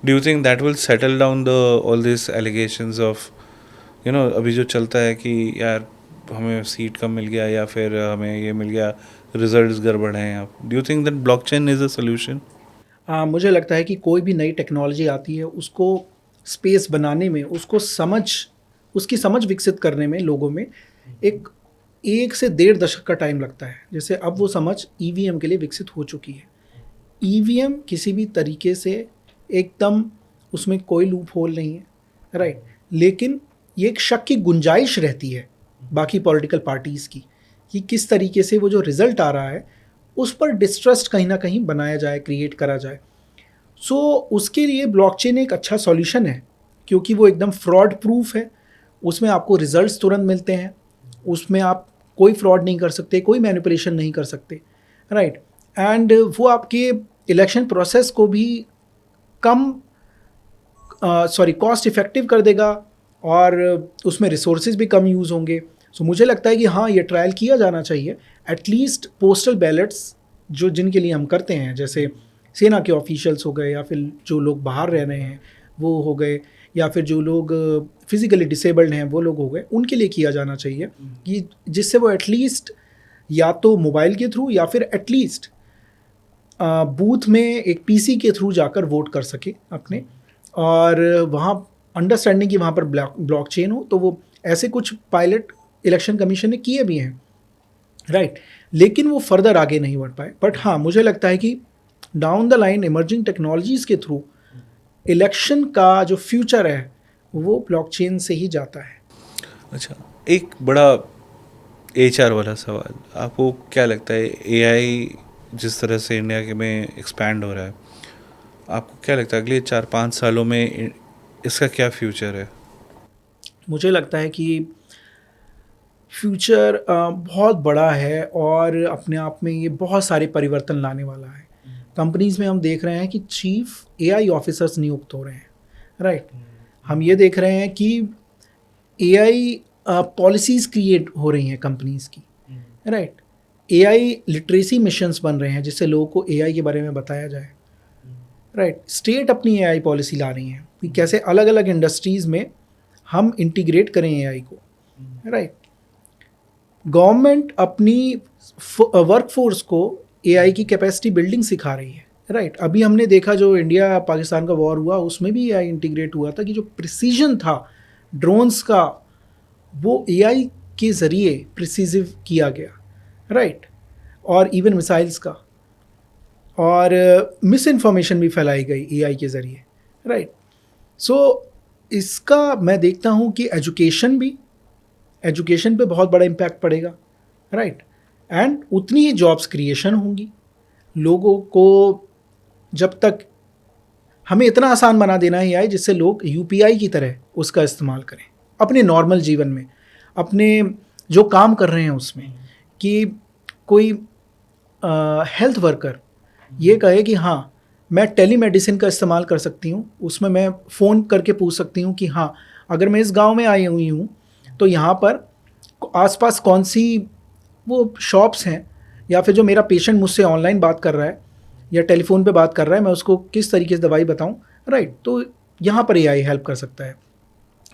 Do you think that will settle down all these allegations of, अभी जो चलता है कि यार हमें सीट कम मिल गया या फिर हमें ये मिल गया, रिजल्ट्स गड़बड़ हैं? Do you think that blockchain is a solution? मुझे लगता है कि कोई भी नई टेक्नोलॉजी आती है, उसको स्पेस बनाने में, उसकी समझ विकसित करने में लोगों में एक से 1.5 दशक का टाइम लगता है। जैसे अब वो समझ ईवीएम के लिए विकसित हो चुकी है। ईवीएम किसी भी तरीके से एकदम, उसमें कोई लूप होल नहीं है, राइट, लेकिन ये एक शक की गुंजाइश रहती है बाकी पॉलिटिकल पार्टीज़ की कि किस तरीके से वो जो रिज़ल्ट आ रहा है उस पर डिस्ट्रस्ट कहीं ना कहीं बनाया जाए, क्रिएट करा जाए। सो उसके लिए ब्लॉकचेन एक अच्छा सॉल्यूशन है, क्योंकि वो एकदम फ्रॉड प्रूफ है। उसमें आपको रिजल्ट्स तुरंत मिलते हैं, उसमें आप कोई फ्रॉड नहीं कर सकते, कोई मैनिपुलेशन नहीं कर सकते, राइट। एंड वो आपके इलेक्शन प्रोसेस को भी कॉस्ट इफ़ेक्टिव कर देगा और उसमें रिसोर्सेज भी कम यूज़ होंगे। सो मुझे लगता है कि हाँ, ये ट्रायल किया जाना चाहिए। एटलीस्ट पोस्टल बैलेट्स जिनके लिए हम करते हैं, जैसे सेना के ऑफिशियल्स हो गए, या फिर जो लोग बाहर रह रहे हैं वो हो गए, या फिर जो लोग फिज़िकली डिसेबल्ड हैं वो लोग हो गए, उनके लिए किया जाना चाहिए कि जिससे वो एटलीस्ट या तो मोबाइल के थ्रू या फिर एटलीस्ट बूथ में एक पीसी के थ्रू जाकर वोट कर सके अपने, और वहाँ अंडरस्टैंडिंग कि वहाँ पर ब्लॉकचेन हो। तो वो ऐसे कुछ पायलट इलेक्शन कमीशन ने किए भी हैं, राइट, लेकिन वो फर्दर आगे नहीं बढ़ पाए। बट हाँ, मुझे लगता है कि down the line emerging technologies के थ्रू इलेक्शन का जो फ्यूचर है वो ब्लॉकचेन से ही जाता है। अच्छा, एक बड़ा HR वाला सवाल, आपको क्या लगता है AI जिस तरह से इंडिया के में एक्सपैंड हो रहा है, आपको क्या लगता है अगले 4-5 सालों में इसका क्या फ्यूचर है? मुझे लगता है कि फ्यूचर बहुत बड़ा है और अपने आप में ये बहुत सारे परिवर्तन लाने वाला है। कंपनीज़ में हम देख रहे हैं कि चीफ AI ऑफिसर्स नियुक्त हो रहे हैं, राइट। हम ये देख रहे हैं कि AI पॉलिसीज़ क्रिएट हो रही हैं कंपनीज़ की, राइट। AI लिटरेसी मिशंस बन रहे हैं जिससे लोगों को AI के बारे में बताया जाए, राइट। स्टेट अपनी AI पॉलिसी ला रही हैं कि कैसे अलग अलग इंडस्ट्रीज़ में हम इंटीग्रेट करें AI को। राइट। गवर्नमेंट अपनी वर्कफोर्स को एआई की कैपेसिटी बिल्डिंग सिखा रही है। राइट, अभी हमने देखा जो इंडिया पाकिस्तान का वॉर हुआ उसमें भी एआई इंटीग्रेट हुआ था कि जो प्रिसीजन था ड्रोन्स का वो एआई के ज़रिए प्रिसीजिव किया गया। राइट, और इवन मिसाइल्स का, और मिस इन्फॉर्मेशन भी फैलाई गई एआई के ज़रिए। राइट, सो इसका मैं देखता हूँ कि एजुकेशन पे बहुत बड़ा इम्पैक्ट पड़ेगा। राइट, एंड उतनी ही जॉब्स क्रिएशन होंगी। लोगों को जब तक हमें इतना आसान बना देना है एआई जिससे लोग यूपीआई की तरह उसका इस्तेमाल करें अपने नॉर्मल जीवन में, अपने जो काम कर रहे हैं उसमें, कि कोई हेल्थ वर्कर ये कहे कि हाँ मैं टेलीमेडिसिन का इस्तेमाल कर सकती हूँ, उसमें मैं फ़ोन करके पूछ सकती हूँ कि हाँ अगर मैं इस गांव में आई हुई हूँ तो यहाँ पर आसपास कौन सी वो शॉप्स हैं, या फिर जो मेरा पेशेंट मुझसे ऑनलाइन बात कर रहा है या टेलीफोन पे बात कर रहा है मैं उसको किस तरीके से दवाई बताऊं। राइट, तो यहाँ पर एआई हेल्प कर सकता है।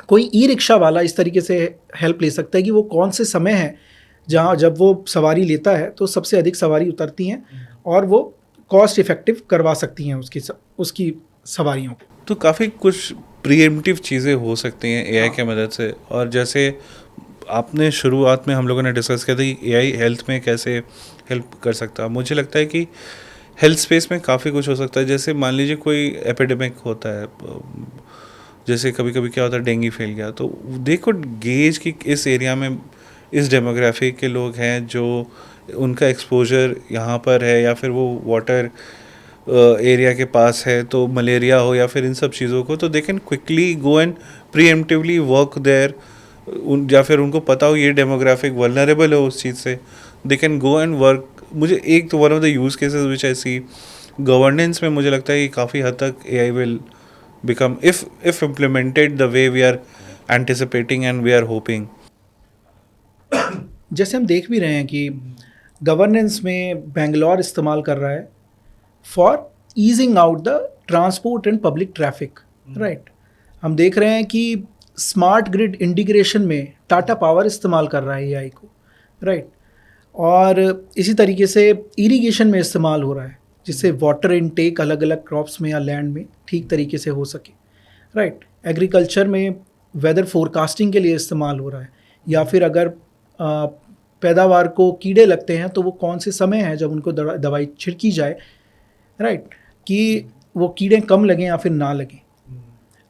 कोई ई रिक्शा वाला इस तरीके से हेल्प ले सकता है कि वो कौन से समय है जहाँ जब वो सवारी लेता है तो सबसे अधिक सवारी उतरती हैं और वो कॉस्ट इफ़ेक्टिव करवा सकती हैं उसकी सवारियों को। तो काफ़ी कुछ प्रीएम्प्टिव चीज़ें हो सकती हैं एआई के मदद से। और जैसे आपने शुरुआत में हम लोगों ने डिस्कस किया था कि एआई हेल्थ में कैसे हेल्प कर सकता है, मुझे लगता है कि हेल्थ स्पेस में काफ़ी कुछ हो सकता है। जैसे मान लीजिए कोई एपिडेमिक होता है, जैसे कभी कभी क्या होता है डेंगू फैल गया, तो दे कुड गेज कि इस एरिया में इस डेमोग्राफी के लोग हैं जो उनका एक्सपोजर यहाँ पर है या फिर वो वाटर एरिया के पास है, तो मलेरिया हो या फिर इन सब चीज़ों को, तो they can quickly go and preemptively work there. या फिर उनको पता हो ये डेमोग्राफिक वल्नरेबल है उस चीज़ से, they can go and work. मुझे एक तो one of the use cases which I see governance में, मुझे लगता है कि काफ़ी हद तक AI will become if implemented the way we are anticipating and we are hoping. जैसे हम देख भी रहे हैं कि गवर्नेंस में बेंगलोर इस्तेमाल कर रहा है for easing out the transport and public traffic. Right, हम देख रहे हैं कि स्मार्ट ग्रिड इंटीग्रेशन में टाटा पावर इस्तेमाल कर रहा है एआई को। राइट, और इसी तरीके से इरिगेशन में इस्तेमाल हो रहा है जिससे वाटर इनटेक अलग अलग क्रॉप्स में या लैंड में ठीक तरीके से हो सके। राइट, एग्रीकल्चर में वेदर फोरकास्टिंग के लिए इस्तेमाल हो रहा है, या फिर अगर पैदावार को कीड़े लगते हैं तो वो कौन से समय है जब उनको दवाई छिड़की जाए। राइट, कि वो कीड़े कम लगें या फिर ना लगें।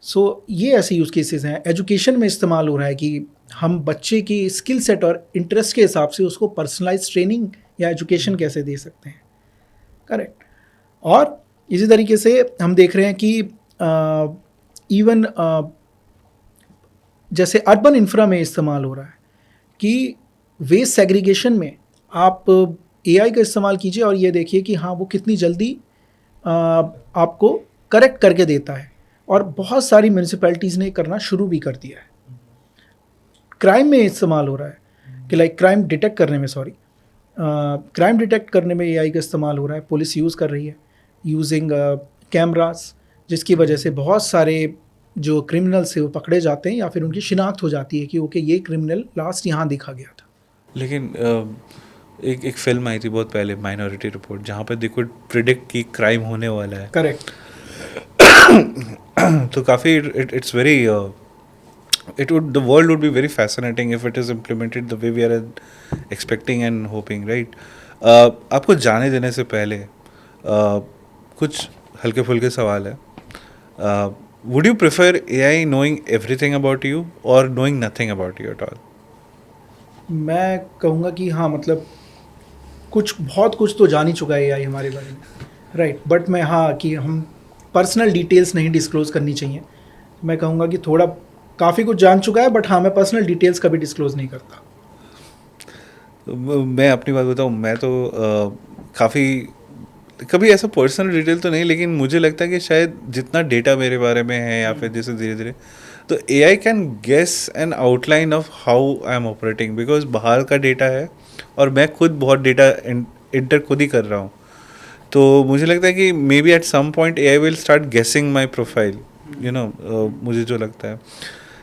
सो ये ऐसे यूज़ केसेस हैं। एजुकेशन में इस्तेमाल हो रहा है कि हम बच्चे की स्किल सेट और इंटरेस्ट के हिसाब से उसको पर्सनलाइज ट्रेनिंग या एजुकेशन कैसे दे सकते हैं। करेक्ट, और इसी तरीके से हम देख रहे हैं कि इवन जैसे अर्बन इंफ्रा में इस्तेमाल हो रहा है कि वेस्ट सेग्रीगेशन में आप एआई का इस्तेमाल कीजिए और ये देखिए कि हाँ वो कितनी जल्दी आपको करेक्ट करके देता है। और बहुत सारी म्यूनिसिपैलिटीज़ ने करना शुरू भी कर दिया है। क्राइम में इस्तेमाल हो रहा है कि लाइक क्राइम डिटेक्ट करने में एआई का इस्तेमाल हो रहा है। पुलिस यूज़ कर रही है यूजिंग कैमरास, जिसकी वजह से बहुत सारे जो क्रिमिनल्स है वो पकड़े जाते हैं या फिर उनकी शिनाख्त हो जाती है कि ओके ये क्रिमिनल लास्ट यहाँ देखा गया था। लेकिन एक फिल्म आई थी बहुत पहले, माइनॉरिटी रिपोर्ट, जहाँ पे दे कुड प्रिडिक्ट कि क्राइम होने वाला है। करेक्ट। तो काफ़ी it's very the world would be very fascinating if it is implemented the way we are expecting and hoping, right? आपको जाने देने से पहले कुछ हल्के फुल्के सवाल है। Would you prefer AI knowing everything about you or knowing nothing about you at all? मैं कहूँगा कि हाँ, मतलब बहुत कुछ तो जान ही चुका है एआई हमारे बारे में। राइट, बट मैं हाँ कि हम पर्सनल डिटेल्स नहीं डिस्क्लोज़ करनी चाहिए। मैं कहूँगा कि थोड़ा काफ़ी कुछ जान चुका है, बट हाँ मैं पर्सनल डिटेल्स कभी डिस्क्लोज़ नहीं करता। मैं अपनी बात बताऊँ, मैं तो काफ़ी कभी ऐसा पर्सनल डिटेल तो नहीं, लेकिन मुझे लगता है कि शायद जितना डेटा मेरे बारे में है या फिर जैसे धीरे धीरे, तो AI can guess an outline of how I am operating, because बाहर का डेटा है और मैं खुद बहुत डेटा इंटर खुद ही कर रहा हूँ। तो मुझे लगता है कि maybe at some point AI will start guessing my profile, you know, मुझे जो लगता है।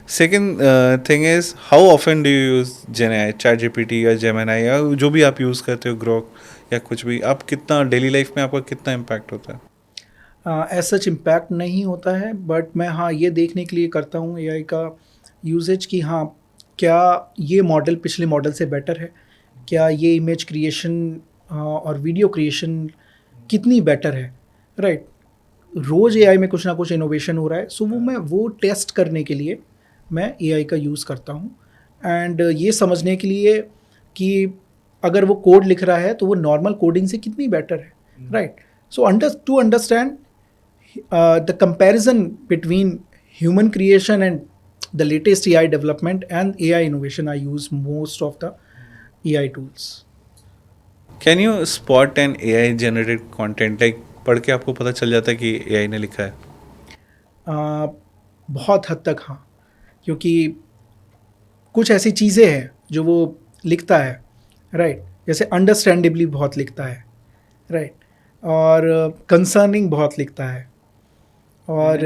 Second thing is how often do you use gen AI, chat GPT या जेमिनी या जो भी आप यूज़ करते हो, ग्रोक या कुछ भी, आप कितना डेली लाइफ में आपका कितना इम्पैक्ट होता है? एज सच इम्पैक्ट नहीं होता है, बट मैं हाँ ये देखने के लिए करता हूँ एआई का यूजेज कि हाँ क्या ये मॉडल पिछले मॉडल से बेटर है, क्या ये इमेज क्रिएशन और वीडियो क्रिएशन कितनी बेटर है, राइट। रोज़ एआई में कुछ ना कुछ इनोवेशन हो रहा है, सो वो टेस्ट करने के लिए मैं एआई का यूज़ करता हूँ। एंड ये समझने के लिए कि अगर वो कोड लिख रहा है तो वो नॉर्मल कोडिंग से कितनी बेटर है, right. So to understand the comparison between human creation and the latest AI development and AI innovation, I use most of the AI tools. Can you spot an A I generated content, like पढ़ के आपको पता चल जाता है कि ए आई ने लिखा है? बहुत हद तक हाँ, क्योंकि कुछ ऐसी चीज़ें हैं जो वो लिखता है, राइट, जैसे अंडरस्टैंडेबली बहुत लिखता है, राइट, और कंसर्निंग बहुत लिखता है, और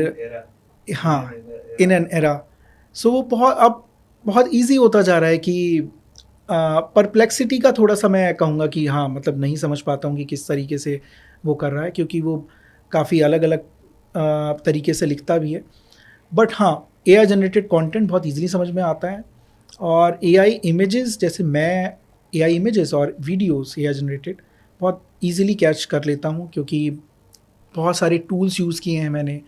हाँ इन एन एरा। सो वो बहुत इजी होता जा रहा है कि परप्लेक्सिटी का थोड़ा सा मैं कहूँगा कि हाँ मतलब नहीं समझ पाता हूँ कि किस तरीके से वो कर रहा है, क्योंकि वो काफ़ी अलग अलग तरीके से लिखता भी है। बट हाँ एआई जनरेटेड कंटेंट बहुत इजीली समझ में आता है, और एआई इमेजेस, जैसे मैं एआई इमेजेस और वीडियोस एआई जनरेटेड बहुत इजीली कैच कर लेता हूँ, क्योंकि बहुत सारे टूल्स यूज़ किए हैं मैंने,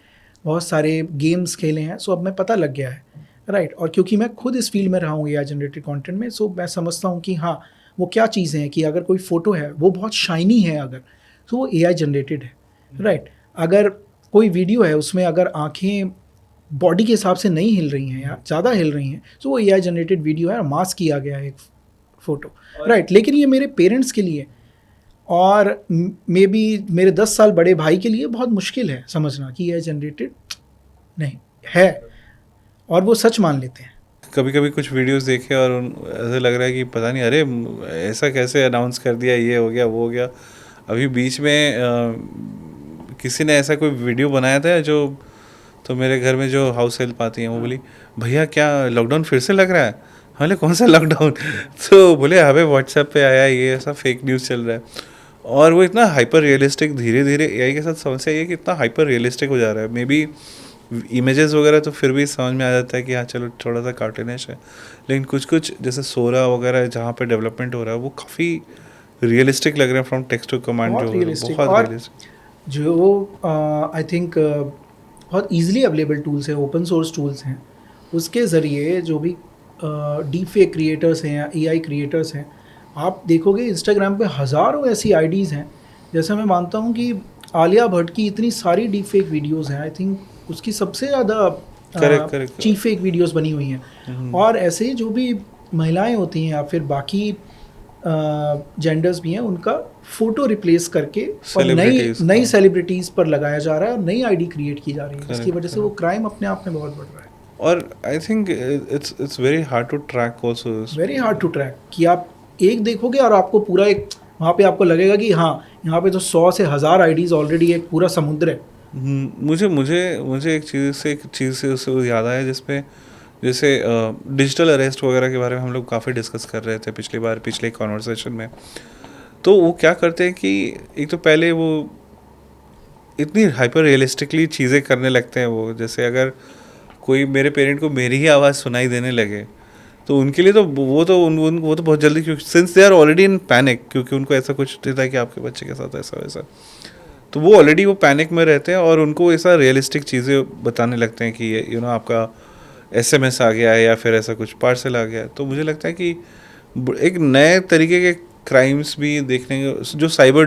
बहुत सारे गेम्स खेले हैं, सो अब मैं पता लग गया है, राइट। और क्योंकि मैं खुद इस फील्ड में रहा हूँ एआई जनरेटेड कंटेंट में, सो मैं समझता हूँ कि हाँ वो क्या चीज़ें हैं, कि अगर कोई फ़ोटो है वो बहुत शाइनी है अगर, तो वो एआई जनरेटेड है, राइट। अगर कोई वीडियो है उसमें अगर आँखें बॉडी के हिसाब से नहीं हिल रही हैं या ज़्यादा हिल रही हैं, तो वो एआई जनरेटेड वीडियो है, मास्क किया गया है एक फ़ोटो, राइट। लेकिन ये मेरे पेरेंट्स के लिए और मे बी मेरे 10 साल बड़े भाई के लिए बहुत मुश्किल है समझना कि एआई जनरेटेड नहीं है, और वो सच मान लेते हैं। कभी कभी कुछ वीडियोस देखे और ऐसे लग रहा है कि पता नहीं, अरे ऐसा कैसे अनाउंस कर दिया, ये हो गया वो हो गया। अभी बीच में किसी ने ऐसा कोई वीडियो बनाया था जो, तो मेरे घर में जो हाउस हेल्प आती हैं वो बोली, भैया क्या लॉकडाउन फिर से लग रहा है? हमने कौन सा लॉकडाउन? तो बोले हमें व्हाट्सएप पे आया, ये ऐसा फेक न्यूज़ चल रहा है। और वो इतना हाइपर रियलिस्टिक, धीरे धीरे एआई के साथ समस्या ये है कि इतना हाइपर रियलिस्टिक हो जा रहा है। मे बी इमेजेस वगैरह तो फिर भी समझ में आ जाता है कि हाँ चलो थोड़ा सा कार्टूनिश है, लेकिन कुछ कुछ जैसे सोरा वगैरह जहाँ पे डेवलपमेंट हो रहा है वो काफ़ी रियलिस्टिक लग रहे हैं, फ्रॉम टेक्स्ट टू कमांड, बहुत जो रियलिस्टिक, बहुत और रियलिस्टिक। जो आई थिंक बहुत इजीली अवेलेबल टूल्स हैं, ओपन सोर्स टूल्स हैं, उसके ज़रिए जो भी डीप फेक क्रिएटर्स हैं या एआई क्रिएटर्स हैं, आप देखोगे इंस्टाग्राम पे हज़ारों ऐसी आईडीज़ हैं। जैसे मैं मानता हूँ कि आलिया भट्ट की इतनी सारी डीप फेक वीडियोज़ हैं, आई थिंक उसकी सबसे ज़्यादा correct correct. Cheap fake videos बनी हुई हैं। और ऐसे ही जो भी महिलाएं होती हैं या फिर बाकी जेंडर्स भी हैं, उनका फ़ोटो रिप्लेस करके और नई Celebrities नई का। सेलिब्रिटीज़ पर लगाया जा रहा है, और नई आईडी क्रिएट की जा रही है, जिसकी Correct, वजह से वो क्राइम अपने आप में बहुत बढ़ रहा है। और I think it's very hard to track also. Very hard to track, कि आप एक देखोगे और आपको पूरा एक वहाँ पे आपको लगेगा कि हाँ यहाँ पे तो 100 से 1000 आईडीज़ ऑलरेडी एक पूरा समुद्र है। मुझे मुझे मुझे एक चीज़ से उससे याद आया, जिसपे जैसे डिजिटल अरेस्ट वगैरह के बारे में हम लोग काफ़ी डिस्कस कर रहे थे पिछले कॉन्वर्सेशन में। तो वो क्या करते हैं कि एक तो पहले वो इतनी हाइपर रियलिस्टिकली चीज़ें करने लगते हैं वो, जैसे अगर कोई मेरे पेरेंट को मेरी ही आवाज़ सुनाई देने लगे तो उनके लिए तो वो तो बहुत जल्दी, क्योंकि since they are already in panic, क्योंकि उनको ऐसा कुछ देता है कि आपके बच्चे के साथ ऐसा वैसा, तो वो ऑलरेडी वो पैनिक में रहते हैं और उनको ऐसा रियलिस्टिक चीज़ें बताने लगते हैं कि ये आपका एसएमएस आ गया है या फिर ऐसा कुछ पार्सल आ गया है। तो मुझे लगता है कि एक नए तरीके के क्राइम्स भी देखने जो साइबर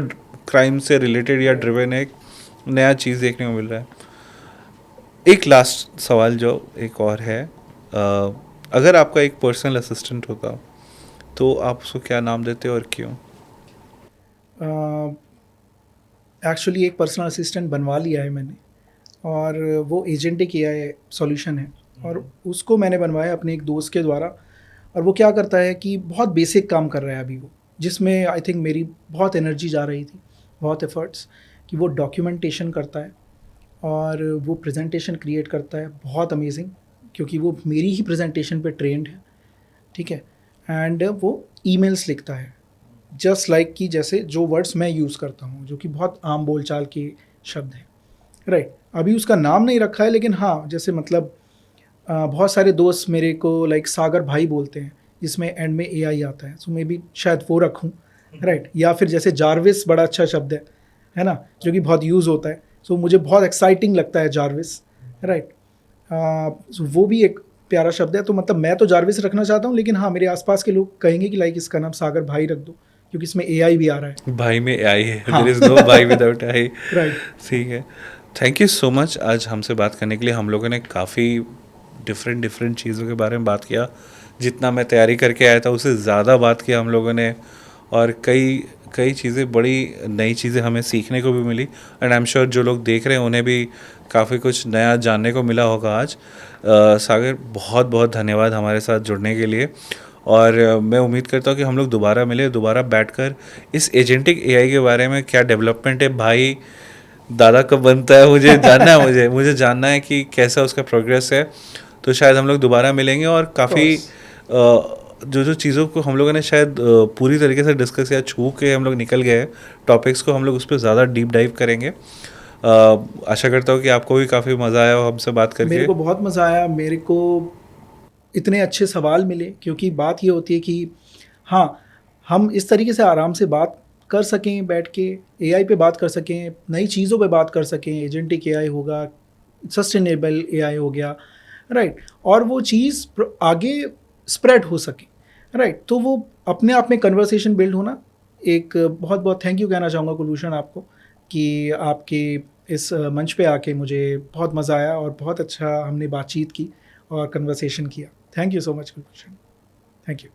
क्राइम से रिलेटेड या ड्रिवन है, एक नया चीज़ देखने को मिल रहा है। एक लास्ट सवाल जो एक और है, अगर आपका एक पर्सनल असिस्टेंट होता तो आप उसको क्या नाम देते और क्यों? एक्चुअली एक पर्सनल असिस्टेंट बनवा लिया है मैंने, और वो एजेंटिक एआई सॉल्यूशन है, और उसको मैंने बनवाया अपने एक दोस्त के द्वारा। और वो क्या करता है कि बहुत बेसिक काम कर रहा है अभी वो, जिसमें आई थिंक मेरी बहुत एनर्जी जा रही थी, बहुत एफर्ट्स, कि वो डॉक्यूमेंटेशन करता है और वो प्रेजेंटेशन क्रिएट करता है, बहुत अमेजिंग, क्योंकि वो मेरी ही प्रेजेंटेशन पे ट्रेंड है, ठीक है। एंड वो ईमेल्स लिखता है जस्ट लाइक कि जैसे जो वर्ड्स मैं यूज़ करता हूँ, जो कि बहुत आम बोलचाल के शब्द हैं, राइट। अभी उसका नाम नहीं रखा है, लेकिन हाँ, जैसे मतलब बहुत सारे दोस्त मेरे को लाइक सागर भाई बोलते हैं, जिसमें एंड में AI आता है, सो मे बी शायद वो रखूँ, राइट। या फिर जैसे जारविस बड़ा अच्छा शब्द है ना, जो कि बहुत यूज़ होता है, सो मुझे बहुत एक्साइटिंग लगता है जारविस, राइट। सो वो भी एक प्यारा शब्द है। तो मतलब मैं तो जारविस रखना चाहता हूँ, लेकिन हाँ, मेरे आसपास के लोग कहेंगे कि लाइक इसका नाम सागर भाई रख दो, क्योंकि इसमें AI भी आ रहा है। भाई में AI है, हाँ। देयर इज़ नो भाई विदाउट AI। राइट। ठीक है। थैंक यू सो मच आज हमसे बात करने के लिए। हम लोगों ने काफ़ी डिफरेंट चीज़ों के बारे में बात किया। जितना मैं तैयारी करके आया था उससे ज़्यादा बात किया हम लोगों ने, और कई कई चीज़ें, बड़ी नई चीज़ें हमें सीखने को भी मिली। एंड आई एम श्योर जो लोग देख रहे हैं उन्हें भी काफ़ी कुछ नया जानने को मिला होगा आज। सागर, बहुत बहुत धन्यवाद हमारे साथ जुड़ने के लिए। और मैं उम्मीद करता हूँ कि हम लोग दोबारा मिले, दोबारा बैठकर इस एजेंटिक AI के बारे में क्या डेवलपमेंट है, भाई दादा कब बनता है, मुझे जानना है, मुझे जानना है कि कैसा उसका प्रोग्रेस है। तो शायद हम लोग दोबारा मिलेंगे और काफ़ी जो चीज़ों को हम लोगों ने शायद पूरी तरीके से डिस्कस या छू के हम लोग निकल गए टॉपिक्स को, हम लोग उस पर ज़्यादा डीप डाइव करेंगे। आशा करता हूँ कि आपको भी काफ़ी मज़ा आया हो हमसे बात करके। मेरे को बहुत मज़ा आया, मेरे को इतने अच्छे सवाल मिले, क्योंकि बात ये होती है कि हाँ, हम इस तरीके से आराम से बात कर सकें, बैठ के AI पे बात कर सकें, नई चीज़ों पे बात कर सकें, एजेंटिक AI होगा, सस्टेनेबल AI हो गया, राइट। और वो चीज़ आगे स्प्रेड हो सके, राइट। तो वो अपने आप में कन्वर्सेशन बिल्ड होना, एक बहुत बहुत थैंक यू कहना चाहूँगा कुलभूषण आपको, कि आपके इस मंच पे आके मुझे बहुत मज़ा आया और बहुत अच्छा हमने बातचीत की और कन्वर्सेशन किया। Thank you so much Kulbhushan, thank you.